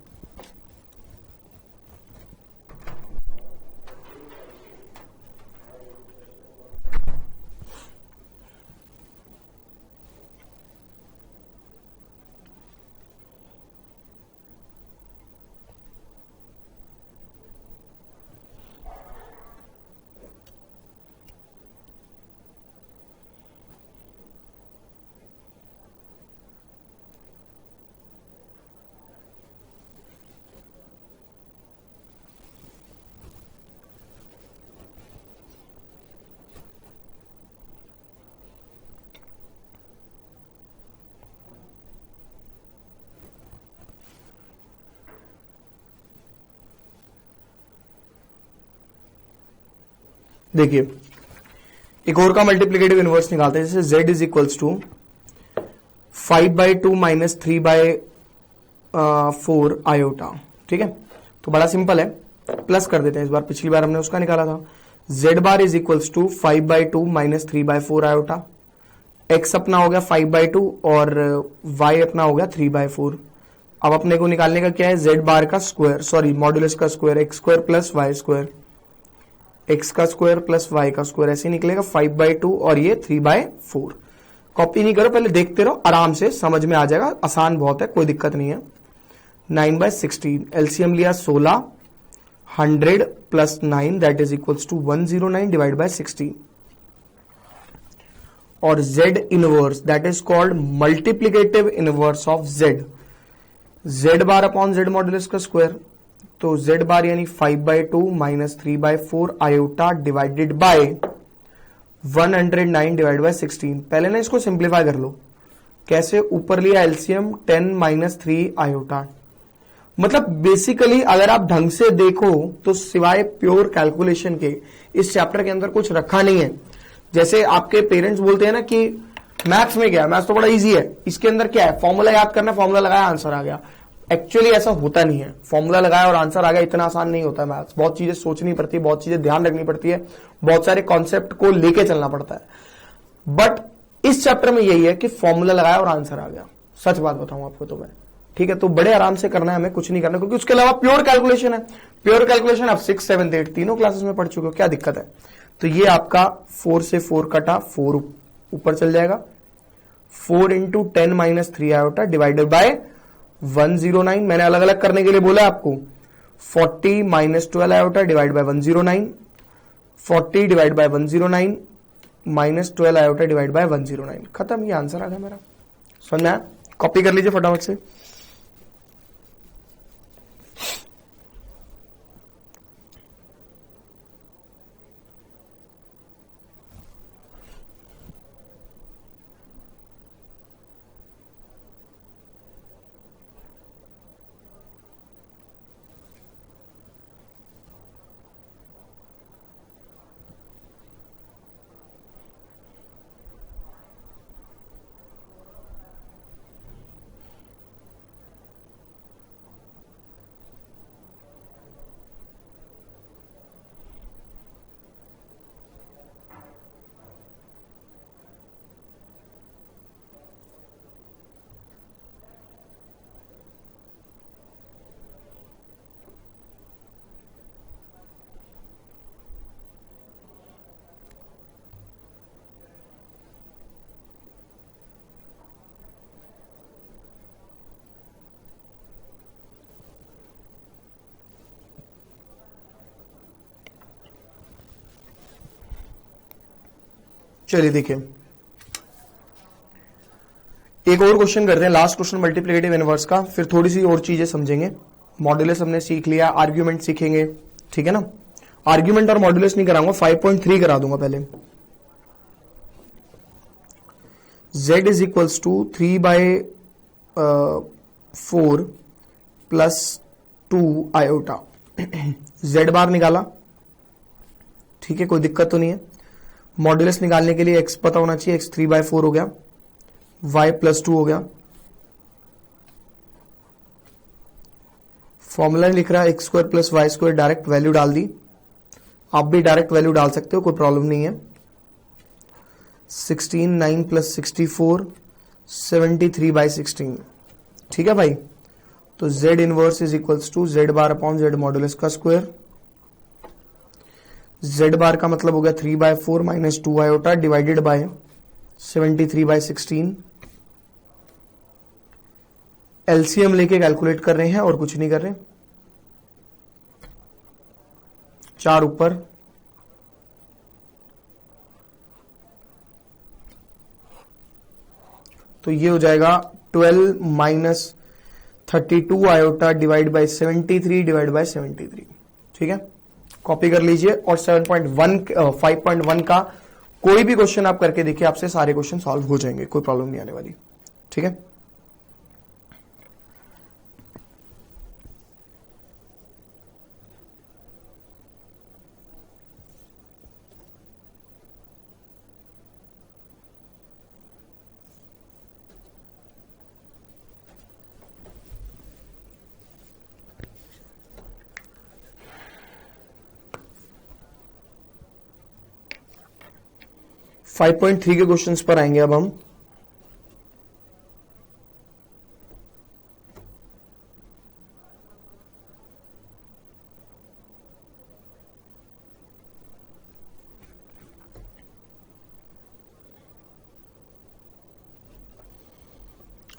देखिए एक और का मल्टीप्लिकेटिव इनवर्स निकालते हैं, जैसे z is equals to 5/2 minus 3/4 iota. ठीक है, तो बड़ा सिंपल है, प्लस कर देते हैं इस बार, पिछली बार हमने उसका निकाला था। z bar is equals to 5/2 minus 3/4 iota. x अपना हो गया 5/2 और y अपना हो गया 3/4। अब अपने को निकालने का क्या है, z बार का स्क्वायर, सॉरी मॉड्यूलस का square, x square plus y square, x का स्क्वायर प्लस y का स्क्वायर, ऐसे निकलेगा 5/2 और ये 3/4। कॉपी नहीं करो, पहले देखते रहो, आराम से समझ में आ जाएगा, आसान बहुत है, कोई दिक्कत नहीं है। 9/16, एलसीएम लिया 16, 100 plus 9 that is equals to 109 divide by 16। और z inverse that is called multiplicative inverse of z, z bar upon z modulus का स्क्वायर, तो z बार यानी 5/2 minus 3/4 iota divided by 109 divide by 16। पहले ना इसको simplify कर लो, कैसे, ऊपर लिया एलसीएम 10 माइनस 3 आयोटा। मतलब बेसिकली अगर आप ढंग से देखो तो सिवाय प्योर कैलकुलेशन के इस चैप्टर के अंदर कुछ रखा नहीं है। जैसे आपके पेरेंट्स बोलते हैं ना कि मैथ्स में क्या है, मैथ्स तो बड़ा इजी है, इसके अंदर क्या है, फॉर्मूला याद करना, फॉर्मूला लगाया आंसर आ गया। एक्चुअली ऐसा होता नहीं है, फॉर्मूला लगाया और आंसर आ गया इतना आसान नहीं होता है मैथ्स। बहुत चीजें सोचनी पड़ती है, बहुत चीजें ध्यान रखनी पड़ती है, बहुत सारे कॉन्सेप्ट को लेके चलना पड़ता है। बट इस चैप्टर में यही है कि फॉर्मूला लगाया और आंसर आ गया, सच बात बताऊं आपको तो मैं, ठीक है। तो बड़े आराम से करना है, हमें कुछ नहीं करना, क्योंकि उसके अलावा प्योर कैलकुलेशन है। प्योर कैलकुलेशन आप 6, 7, 8 तीनों क्लासेस में पढ़ चुके हो, क्या दिक्कत है। तो ये आपका 4 से 4 कटा, 4 ऊपर चल जाएगा, 4 into 10 minus 3 iota divided by 109। मैंने अलग अलग करने के लिए बोला आपको, 40 minus 12 iota divide bye 109, 40 divide by 109 minus 12 iota divide bye 109। खत्म, ये आंसर आ गया मेरा। समझ में आया? कॉपी कर लीजिए फटाफट से। चलिए देखिए, एक और क्वेश्चन करते हैं, लास्ट क्वेश्चन मल्टीप्लिकेटिव इनवर्स का, फिर थोड़ी सी और चीजें समझेंगे। मॉड्यूलस हमने सीख लिया, आर्ग्यूमेंट सीखेंगे, ठीक है ना। आर्ग्यूमेंट और मॉड्यूलस नहीं कराऊंगा, 5.3 करा दूंगा पहले। z is equals to 3/4 plus 2 iota. z bar निकाला, ठीक है, कोई दिक्कत तो नहीं है। मॉड्यूलस निकालने के लिए x पता होना चाहिए, x 3/4 हो गया, y प्लस 2 हो गया। फॉर्मूला लिख रहा है x square plus y square, direct value डाल दी, आप भी डायरेक्ट वैल्यू डाल सकते हो, कोई प्रॉब्लम नहीं है। 16, 9 प्लस 64, 73/16, ठीक है भाई। तो z inverse is equals to z bar upon z modulus का स्क्वायर। z बार का मतलब हो गया 3/4 minus 2 iota divided by 73/16। LCM लेके कैलकुलेट कर रहे हैं और कुछ नहीं कर रहे। 4 ऊपर, तो ये हो जाएगा 12 minus 32 iota divide bye 73 divide by 73, ठीक है। कॉपी कर लीजिए और 5.1 का कोई भी क्वेश्चन आप करके देखिए, आपसे सारे क्वेश्चन सॉल्व हो जाएंगे, कोई प्रॉब्लम नहीं आने वाली, ठीक है। 5.3 के क्वेश्चंस पर आएंगे अब हम।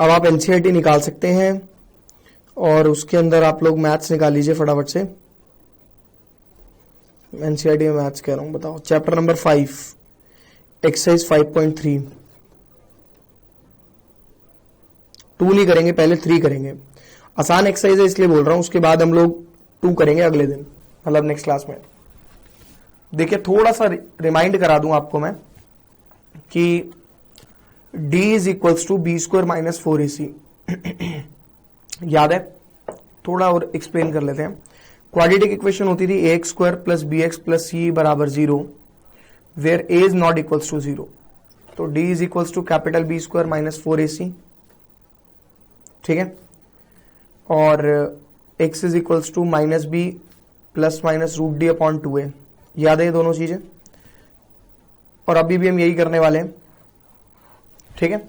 अब आप एनसीईआरटी निकाल सकते हैं और उसके अंदर आप लोग मैथ्स निकाल लीजिए फटाफट से। एनसीईआरटी में मैथ्स कह रहा हूं, बताओ चैप्टर नंबर 5 एक्सरसाइज 5.3। 2 नहीं करेंगे, पहले 3 करेंगे। आसान एक्सरसाइज है इसलिए बोल रहा हूं, उसके बाद हम लोग 2 करेंगे अगले दिन, मतलब नेक्स्ट क्लास में। देखिए थोड़ा सा रिमाइंड करा दूं आपको मैं कि d is equals to B square minus 4ac। याद है? थोड़ा और एक्सप्लेन कर लेते हैं। क्वाड्रेटिक इक्वेशन होती थी ax square plus b x plus c बराबर 0 where a is not equals to 0। तो d is equals to capital b square minus 4ac, ठीक है, और x is equals to minus B plus minus root D upon 2a। याद है ये दोनों चीजें? और अभी भी हम यही करने वाले हैं, ठीक है।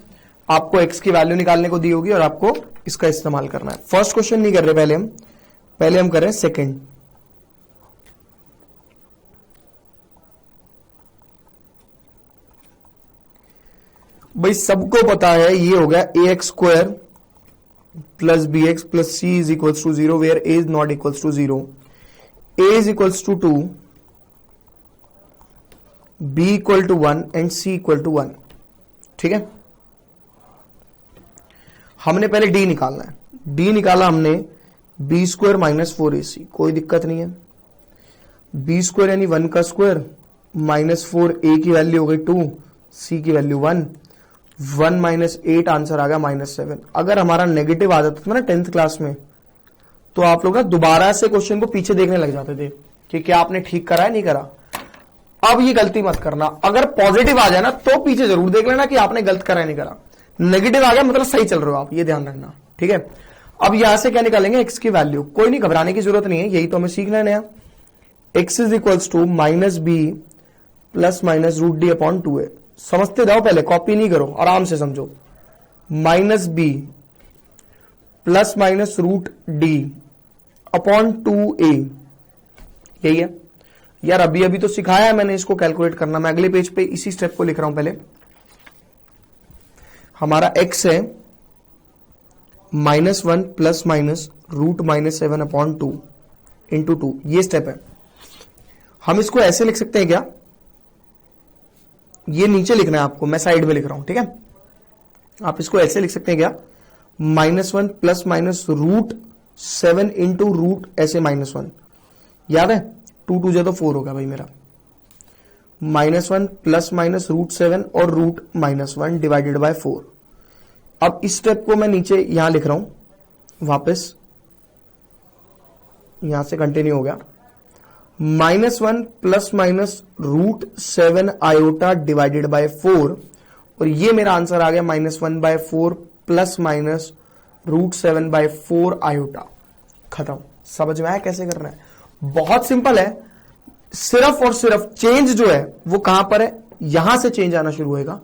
आपको x की वैल्यू निकालने को दी होगी और आपको इसका इस्तेमाल करना है। फर्स्ट क्वेश्चन नहीं कर रहे पहले हम कर रहे हैं सेकंड। भाई सबको पता है ये हो गया a x square plus b x plus c is equals to 0 where a is not equals to 0। A is equals to 2, b equal to 1 and c equal to 1, ठीक है। हमने पहले डी निकालना है। डी निकाला हमने बी स्क्वायर माइनस 4ac, कोई दिक्कत नहीं है। बी स्क्वायर यानी 1 का स्क्वायर माइनस 4, ए की वैल्यू हो गई 2, सी की वैल्यू 1, 1 माइनस 8 आंसर आ गया माइनस 7। अगर हमारा नेगेटिव आ जाता था ना 10th क्लास में, तो आप लोग दोबारा से क्वेश्चन को पीछे देखने लग जाते थे कि क्या आपने ठीक करा है नहीं करा। अब ये गलती मत करना, अगर पॉजिटिव आ जाए ना तो पीछे जरूर देख लेना कि आपने गलत करा है नहीं करा। नेगेटिव आ गया मतलब सही चल रहे हो आप, ये ध्यान रखना, ठीक है। अब यहां से क्या निकालेंगे? एक्स की वैल्यू। कोई नहीं, घबराने की जरूरत नहीं है, यही तो हमें सीखना है नया। X is equals to minus B plus minus root D upon 2a। समझते जाओ, पहले कॉपी नहीं करो, आराम से समझो। Minus B plus minus root D upon 2a, यही है यार। अभी अभी तो सिखाया है मैंने इसको कैलकुलेट करना। मैं अगले पेज पे इसी स्टेप को लिख रहा हूं। पहले हमारा x है -1 plus minus root minus 7 upon 2 into 2, ये स्टेप है। हम इसको ऐसे लिख सकते हैं क्या? ये नीचे लिखना है आपको, मैं साइड में लिख रहा हूं, ठीक है। आप इसको ऐसे लिख सकते हैं क्या? -1 plus minus root 7 into root ऐसे -1। याद है? 2 2 तो 4 होगा भाई मेरा। -1 प्लस माइनस रूट 7 और रूट -1 डिवाइडेड बाय 4। अब इस स्टेप को मैं नीचे यहां लिख रहा हूं, वापस यहां से कंटिन्यू हो गया। -1 plus minus root 7 iota divided by 4, और ये मेरा आंसर आ गया -1/4 प्लस माइनस रूट 7/4 आयोटा। खत्म। समझ में आया कैसे करना है? बहुत सिंपल है। सिर्फ और सिर्फ चेंज जो है वो कहां पर है? यहां से चेंज आना शुरू होगा।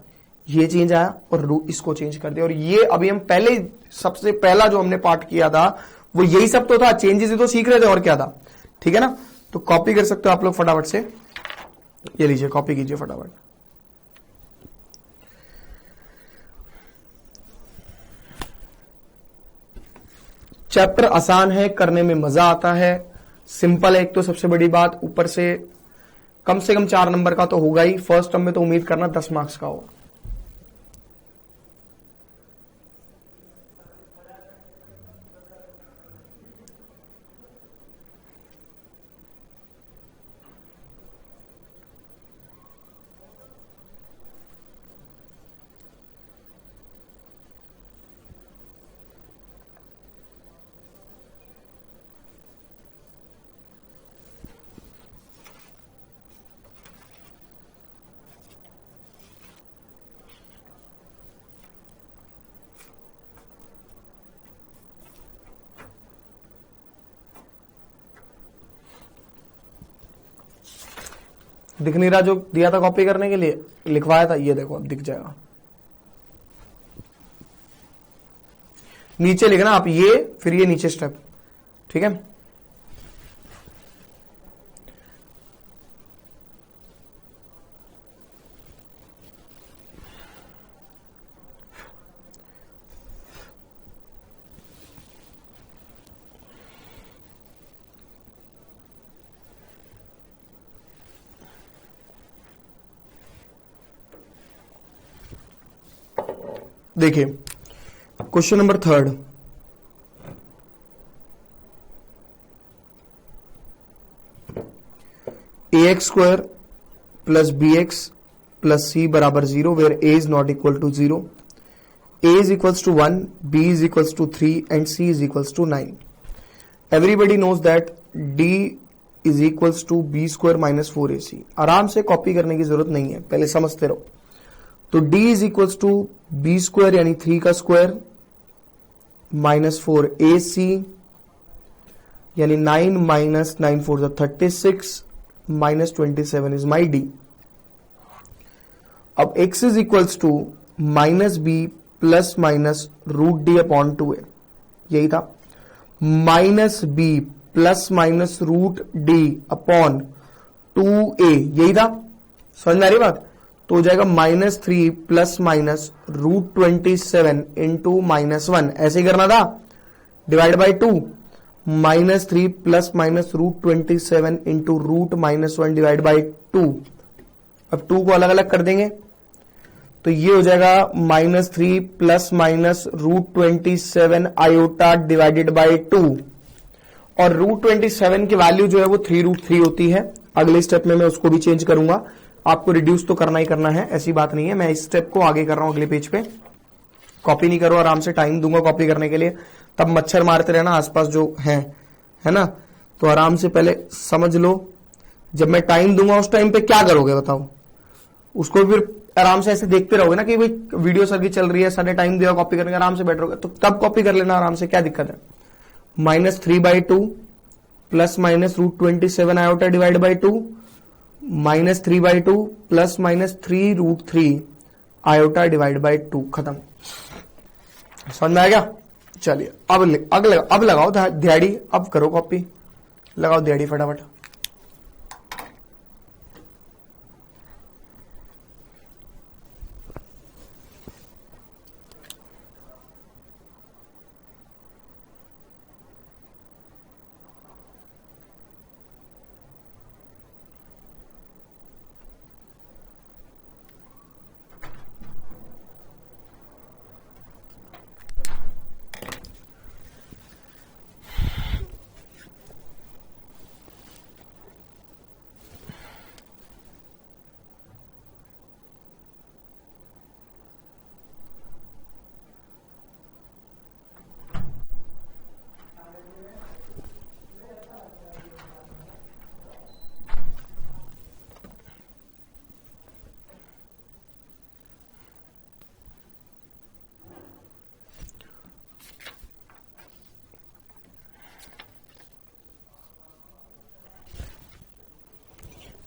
ये चेंज आया और इसको चेंज कर दिया। और ये अभी हम पहले, सबसे पहला जो हमने पार्ट किया था वो यही सब तो था, चेंजेस ही तो सीख रहे थे, और क्या था, ठीक है ना। तो कॉपी कर सकते हो आप लोग फटाफट से, ये लीजिए कॉपी कीजिए फटाफट। चैप्टर आसान है, करने में मजा आता है, सिंपल है। एक तो सबसे बड़ी बात, ऊपर से कम 4 नंबर का तो होगा ही। फर्स्ट टर्म में तो उम्मीद करना 10 मार्क्स का होगा। दिख नहीं रहा जो दिया था कॉपी करने के लिए, लिखवाया था, ये देखो अब दिख जाएगा। नीचे लिखना आप ये, फिर ये नीचे स्टेप, ठीक है। देखिए question number 3, ax square plus bx plus c बराबर 0 where a is not equal to 0, a is equals to 1, b is equals to 3 and c is equals to 9। Everybody knows that d is equals to b square minus 4ac। आराम से copy करने की जरूरत नहीं है, पहले समझते रहो। तो d is equals to b square यानी 3 का स्क्वायर माइनस 4ac यानी 9 minus 9 4 36 minus 27 is my d। अब x is equals to minus b plus minus root D upon 2a, यही था। Minus b plus minus root D upon 2a, यही था। समझ में आ रही बात? तो हो जाएगा minus 3 plus minus root 27 into minus 1, ऐसे ही करना था, divide by 2। Minus 3 plus minus root 27 into root minus 1 divide by 2। अब 2 को अलग अलग कर देंगे तो ये हो जाएगा minus 3 plus minus root 27 iota divided by 2। और रूट 27 की वैल्यू जो है वो 3√3 होती है। अगले स्टेप में मैं उसको भी चेंज करूंगा, आपको रिड्यूस तो करना ही करना है, ऐसी बात नहीं है। मैं इस स्टेप को आगे कर रहा हूं अगले पेज पे। कॉपी नहीं करो, आराम से टाइम दूंगा कॉपी करने के लिए, तब मच्छर मारते रहना आसपास जो है ना। तो आराम से पहले समझ लो, जब मैं टाइम दूंगा उस टाइम पे क्या करोगे बताओ। उसको फिर आराम से ऐसे देखते रहोगे ना कि भाई वीडियो सर की चल रही है, सर ने टाइम दिया कॉपी करने का, आराम से बैठ रहोगे तो तब कॉपी कर लेना आराम से, क्या दिक्कत है। Minus 3/2 plus minus root 27 iota divide by 2, minus 3/2 plus minus 3√3 iota divide by 2, खत्म। समझ में आ गया? चलिए अब लगाओ दिहाड़ी, अब करो कॉपी, लगाओ दिहाड़ी फटाफट।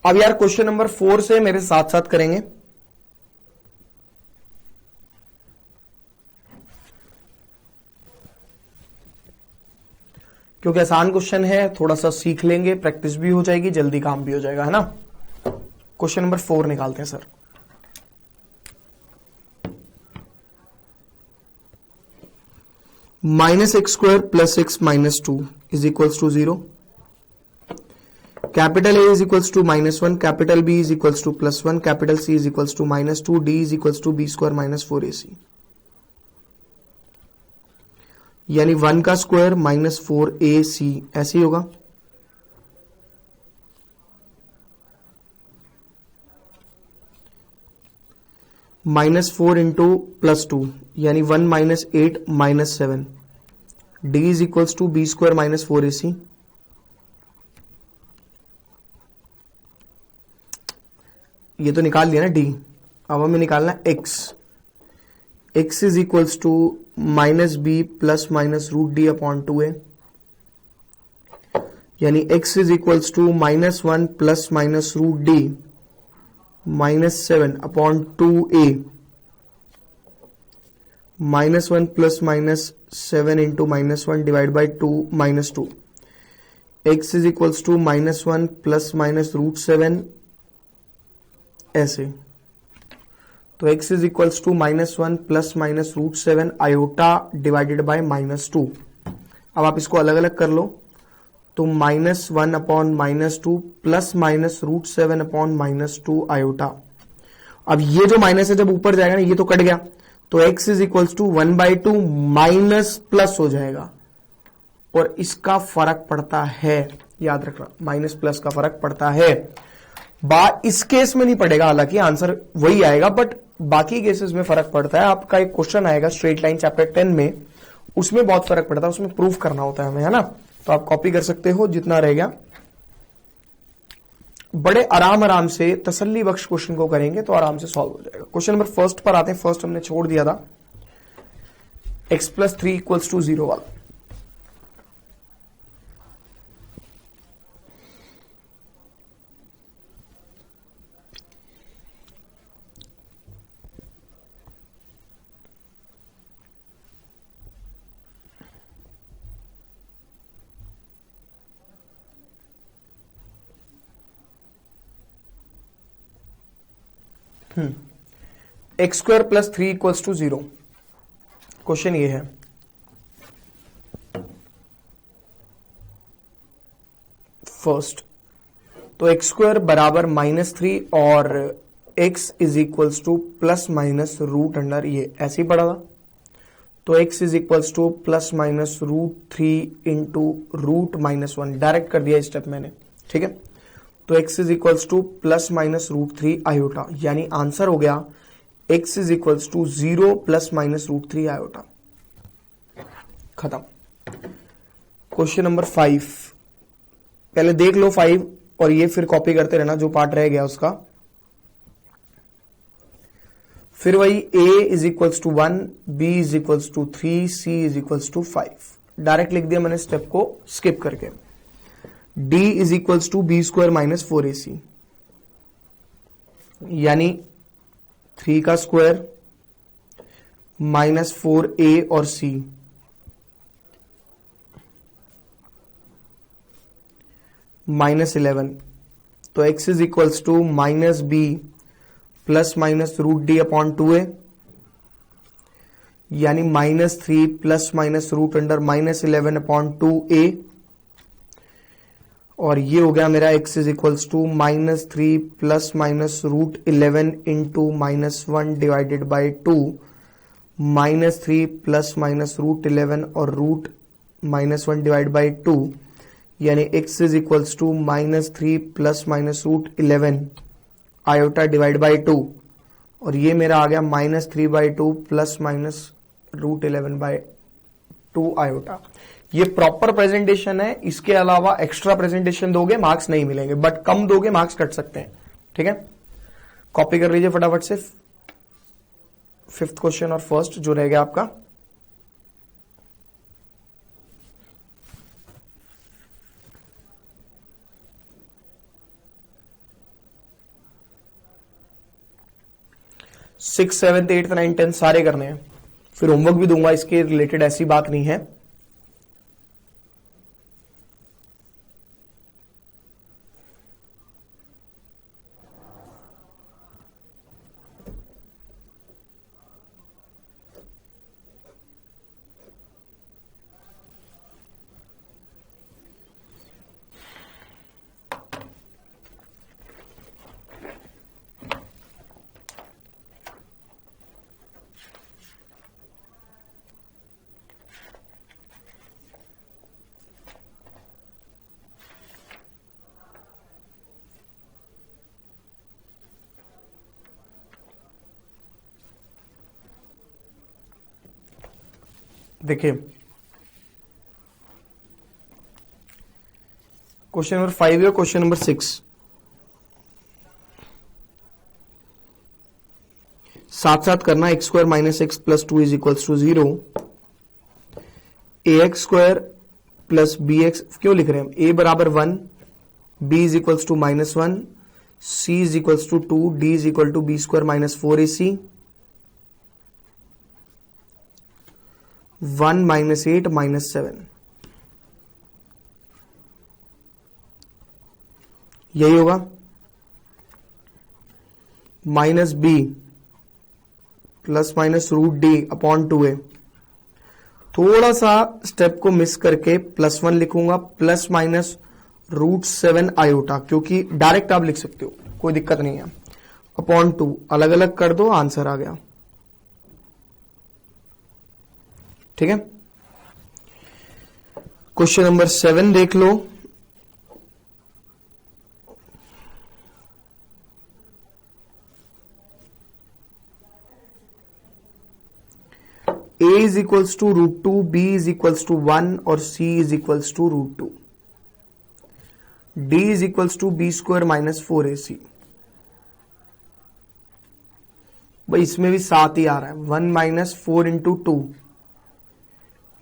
अब यार क्वेश्चन नंबर 4 से मेरे साथ साथ करेंगे। क्योंकि आसान क्वेश्चन है, थोड़ा सा सीख लेंगे, प्रैक्टिस भी हो जाएगी, जल्दी काम भी हो जाएगा, है ना। क्वेश्चन नंबर 4 निकालते हैं sir. Minus x square plus x minus 2 is equals to 0। Capital A is equals to -1, capital B is equals to +1, capital C is equals to -2, D is equals to B square minus 4AC। यानी 1 का square minus 4AC, ऐसे ही होगा। -4 into +2 यानी 1 माइनस 8 minus 7, D is equals to B square minus 4AC। ये तो निकाल लिया ना D, अब हमें निकालना x। x is equals to minus B plus minus root D upon 2a, यानी x is equals to -1 plus minus root D -7/2a -1 plus -7 into -1 divide by 2 -2 x is equals to -1 plus √7 ऐसे। तो x is equals to -1 plus √7 iota divided by -2। अब आप इसको अलग अलग कर लो तो -1/-2 प्लस √7/-2 आयोटा। अब ये जो माइनस है जब ऊपर जाएगा ना, ये तो कट गया, तो x is equals to 1/2 minus plus हो जाएगा, और इसका फर्क पड़ता है, याद रखना, माइनस प्लस का फर्क पड़ता है। इस केस में नहीं पड़ेगा, हालांकि आंसर वही आएगा, बट बाकी केसेस में फर्क पड़ता है। आपका एक क्वेश्चन आएगा स्ट्रेट लाइन चैप्टर 10 में, उसमें बहुत फर्क पड़ता है, उसमें प्रूफ करना होता है हमें, है ना। तो आप कॉपी कर सकते हो जितना रह गया। बड़े आराम से तसल्ली बख्श क्वेश्चन को करेंगे तो आराम से सॉल्व हो जाएगा। क्वेश्चन नंबर फर्स्ट पर आते हैं। फर्स्ट हमने छोड़ दिया था x + 3 = 0 वाला। x² + 3 = 0। क्वेश्चन ये है, फर्स्ट तो x² बराबर -3 और x is equals to plus minus root under, ये ऐसे ही पढ़ा था। तो x is equals to plus minus √3 into √-1, direct कर दिया स्टेप मैंने, ठीक है। तो x is equals to plus minus √3 iota, यानी आंसर हो गया x is equals to 0 plus minus √3 iota. खत्म। क्वेश्चन नंबर 5, पहले देख लो 5 और ये फिर कॉपी करते रहना जो पार्ट रह गया उसका। फिर वही a is equals to 1, b is equals to 3, c is equals to 5। Direct लिख दिया मैंने स्टेप को स्किप करके। d is equals to b² - 4ac, यानी 3 का स्क्वायर माइनस 4a और c -11। तो x is equals to -b plus minus √d/2a, यानी -3 प्लस माइनस √(-11/2a, और ये हो गया मेरा x is equals to -3 plus minus √11 into -1 divided by 2, -3 plus minus √11 और √-1 डिवाइड बाई 2, यानी x is equals to -3 plus minus √11 iota divide by 2, और ये मेरा आ गया -3/2 प्लस माइनस √11/2 आयोटा। ये प्रॉपर प्रेजेंटेशन है, इसके अलावा एक्स्ट्रा प्रेजेंटेशन दोगे मार्क्स नहीं मिलेंगे, बट कम दोगे मार्क्स कट सकते हैं, ठीक है। कॉपी कर लीजिए फटाफट से 5th क्वेश्चन और फर्स्ट जो रह गया आपका। Six, 7th, 8th, 9th, 10th सारे करने हैं, फिर होमवर्क भी दूंगा इसके रिलेटेड, ऐसी बात नहीं है। देखिए क्वेश्चन नंबर 5 है, क्वेश्चन नंबर 6 साथ साथ करना। x² - x + 2 is equals to 0, ax² + bx, क्यों लिख रहे हैं हम, a बराबर 1, b is equals to -1, C is equals to 2, D is equal to B square minus 4AC, 1 माइनस 8 माइनस 7, यही होगा। Minus B plus minus root D upon 2A, थोड़ा सा स्टेप को मिस करके +1 लिखूंगा, प्लस माइनस √7 आयोटा, क्योंकि डायरेक्ट आप लिख सकते हो, कोई दिक्कत नहीं है, अपॉन 2, अलग अलग कर दो, आंसर आ गया। ठीक है, क्वेश्चन नंबर 7 देख लो। A is equals to √2, B is equals to 1 और C is equals to √2, D is equals to B square minus 4AC। भाई इसमें भी 7 ही आ रहा है, 1 माइनस 4 इंटू 2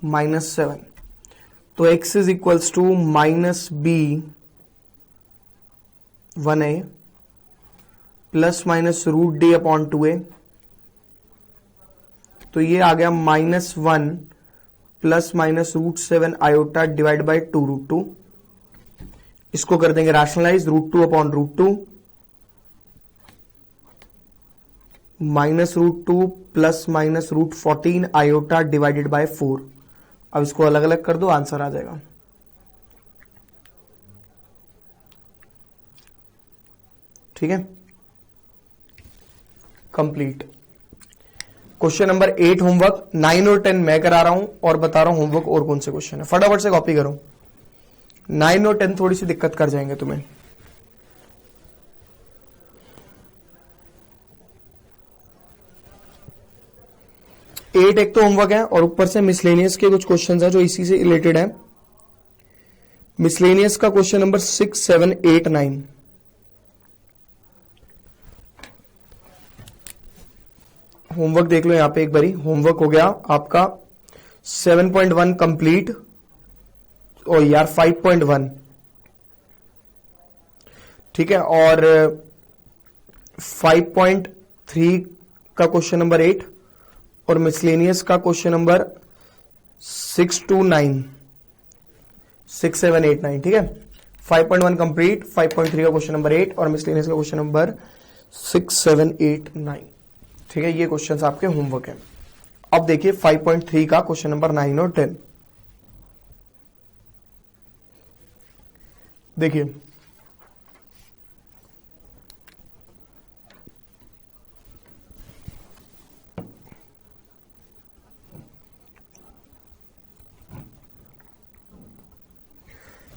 माइनस 7, तो x is equals to minus B 1A plus minus √D upon 2A, तो ये आ गया -1 plus minus √7 iota divide by 2√2। इसको कर देंगे rationalise, √2 upon √2 minus √2 plus minus √14 iota divided by 4। अब इसको अलग अलग कर दो, आंसर आ जाएगा। ठीक है, कंप्लीट। क्वेश्चन नंबर 8 होमवर्क, 9 और 10 मैं करा रहा हूं और बता रहा हूं होमवर्क और कौन से क्वेश्चन है, फटाफट से कॉपी करो। 9 और 10 थोड़ी सी दिक्कत कर जाएंगे तुम्हें। एट एक तो होमवर्क है और ऊपर से मिसलेनियस के कुछ क्वेश्चंस है जो इसी से रिलेटेड है। मिसलेनियस का क्वेश्चन नंबर 6, 7, 8, 9। होमवर्क देख लो यहां पे एक बारी। होमवर्क हो गया आपका 7.1 कंप्लीट और यार 5.1, ठीक है, और 5.3 का क्वेश्चन नंबर 8 और मिसलेनियस का क्वेश्चन नंबर 6 to 9, 6, 7, 8, 9। ठीक है, 5.1 कंप्लीट, 5.3 का क्वेश्चन नंबर 8 और मिसलेनियस का क्वेश्चन नंबर 6, 7, 8, 9। ठीक है, ये क्वेश्चंस आपके होमवर्क है। अब देखिए 5.3 का क्वेश्चन नंबर 9 और 10। देखिए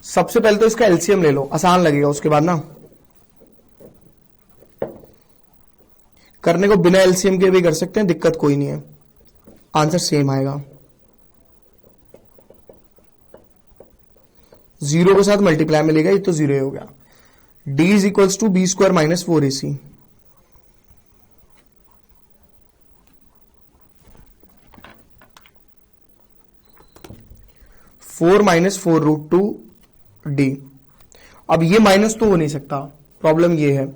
सबसे पहले तो इसका एलसीएम ले लो, आसान लगेगा, उसके बाद ना करने को बिना एलसीएम के भी कर सकते हैं, दिक्कत कोई नहीं है, आंसर सेम आएगा। 0 के साथ मल्टीप्लाई मिलेगा, ये तो 0 हो गया। D is equals to B square minus 4AC, four minus 4√2D। अब ये माइनस तो हो नहीं सकता, प्रॉब्लम ये है,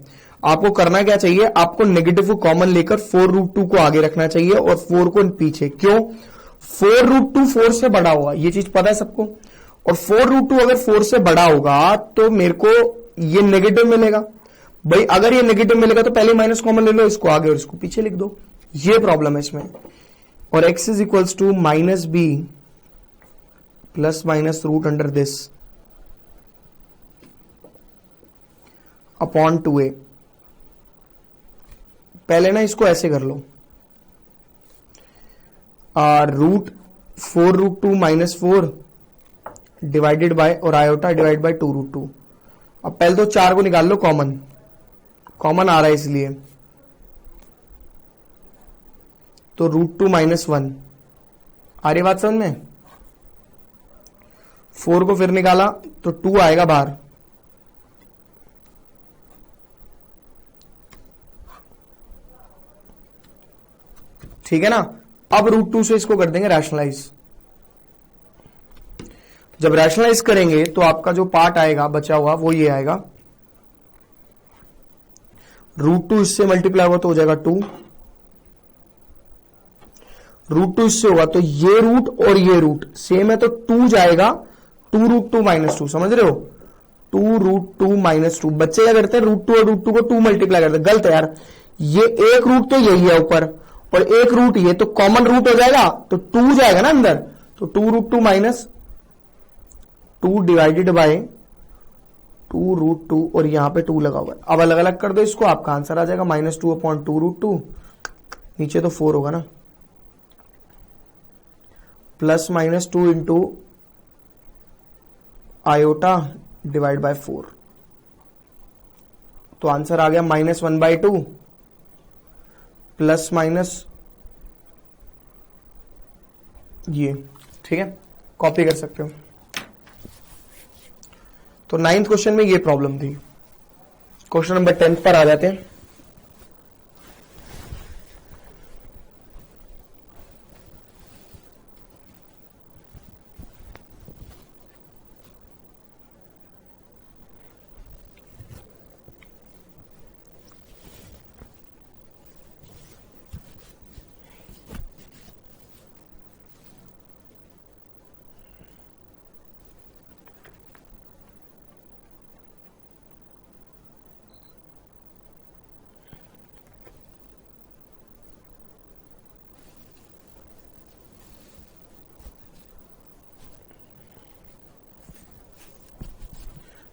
आपको करना क्या चाहिए, आपको नेगेटिव को कॉमन लेकर 4√2 को आगे रखना चाहिए और 4 को पीछे। क्यों? 4√2 4 से बड़ा होगा, ये चीज पता है सबको, और 4√2 अगर 4 से बड़ा होगा तो मेरे को ये नेगेटिव मिलेगा। भाई अगर ये नेगेटिव मिलेगा तो पहले माइनस कॉमन ले लो, इसको आगे और इसको पीछे लिख दो, ये प्रॉब्लम है इसमें। और x is equals to minus B plus minus root under this upon 2a। पहले ना इसको ऐसे कर लो, √4√2 माइनस 4 डिवाइडेड बाय और आयोटा डिवाइड बाय 2√2। अब पहले तो 4 को निकाल लो, कॉमन कॉमन आ रहा है इसलिए, तो √2 माइनस 1 आ रही बात समझ में। 4 को फिर निकाला तो 2 आएगा बाहर, ठीक है ना। अब √2 से इसको कर देंगे रैशनलाइज। जब रैशनलाइज करेंगे तो आपका जो पार्ट आएगा बचा हुआ वो ये आएगा, √2 इससे मल्टीप्लाई होगा तो हो जाएगा 2, √2 इससे होगा तो ये रूट और ये रूट सेम है तो 2 जाएगा, 2√2 -2, समझ रहे हो, 2√2 -2। बच्चे क्या करते हैं, √2 और √2 को 2 मल्टीप्लाई करते हैं, गलत है यार, ये एक रूट तो यही है ऊपर और एक रूट ये, तो कॉमन रूट हो जाएगा तो 2 जाएगा ना अंदर, तो 2√2 -2 डिवाइडेड बाय 2√2 और यहां पे 2 लगा हुआ है। अब अलग अलग कर दो इसको, आपका आंसर आ जाएगा -2/2√2, नीचे तो 4 होगा ना, +-2 इंटू आयोटा डिवाइड बाय 4, तो आंसर आ गया -1/2 प्लस माइनस ये, ठीक है, कॉपी कर सकते हो। तो 9th क्वेश्चन में ये प्रॉब्लम थी। क्वेश्चन नंबर 10 पर आ जाते हैं।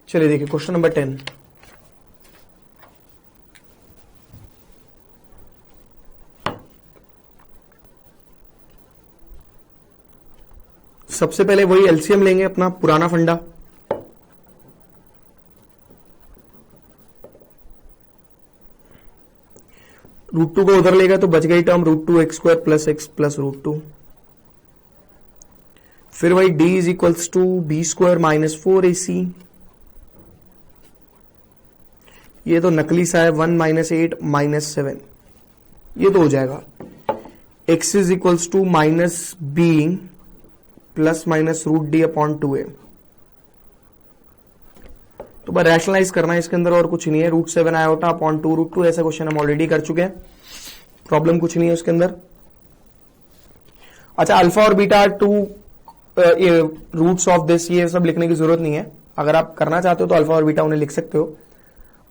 चलिए देखिए क्वेश्चन नंबर 10। सबसे पहले वही एलसीएम लेंगे, अपना पुराना फंडा। √2 को उधर लेगा तो बच गई टर्म √2x² + x + √2। फिर वही d = b² - 4ac। ये तो नकली सा है, 1 - 8 - 7, ये तो हो जाएगा। x = -b ± √d/2a। तो बस रैशनलाइज करना है इसके अंदर, और कुछ नहीं है। √7 आयोटा अपॉन 2√2, ऐसा क्वेश्चन हम ऑलरेडी कर चुके हैं, प्रॉब्लम कुछ नहीं है उसके अंदर। अच्छा, अल्फा और बीटा 2 रूट्स ऑफ दिस, ये सब लिखने की जरूरत नहीं है। अगर आप करना चाहते हो तो अल्फा और बीटा उन्हें लिख सकते हो,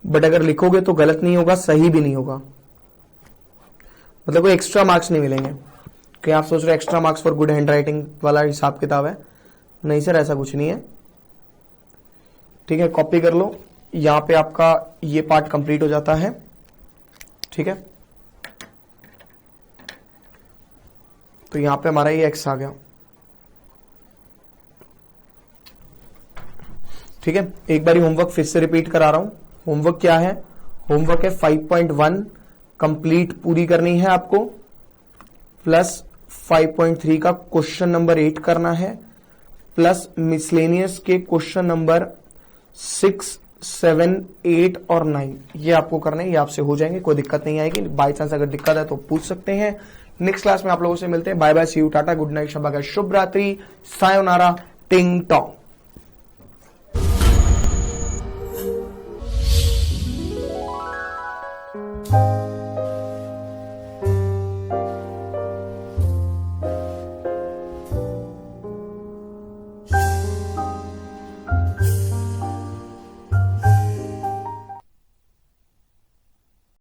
बट अगर लिखोगे तो गलत नहीं होगा, सही भी नहीं होगा, मतलब कोई एक्स्ट्रा मार्क्स नहीं मिलेंगे। कि आप सोच रहे extra marks for good hand writing वाला हिसाब किताब है, नहीं सर, ऐसा कुछ नहीं है। ठीक है, कॉपी कर लो, यहां पे आपका ये पार्ट कंप्लीट हो जाता है। ठीक है, तो यहां पे हमारा ये एक्स आ गया। ठीक है, एक बारी होमवर्क फिर से रिपीट करा रहा हूं। होमवर्क क्या है? होमवर्क है 5.1 कंप्लीट पूरी करनी है आपको, प्लस 5.3 का क्वेश्चन नंबर 8 करना है, प्लस मिसलेनियस के क्वेश्चन नंबर 6, 7, 8 और 9 ये आपको करने, ये आपसे हो जाएंगे, कोई दिक्कत नहीं आएगी। बाई चांस अगर दिक्कत है तो पूछ सकते हैं। नेक्स्ट क्लास में आप लोगों से मिलते हैं। बाय बाय, सी यू, टाटा, गुड नाइट, शब्बा खैर, शुभ रात्रि, सायोनारा, टिंग टोंग।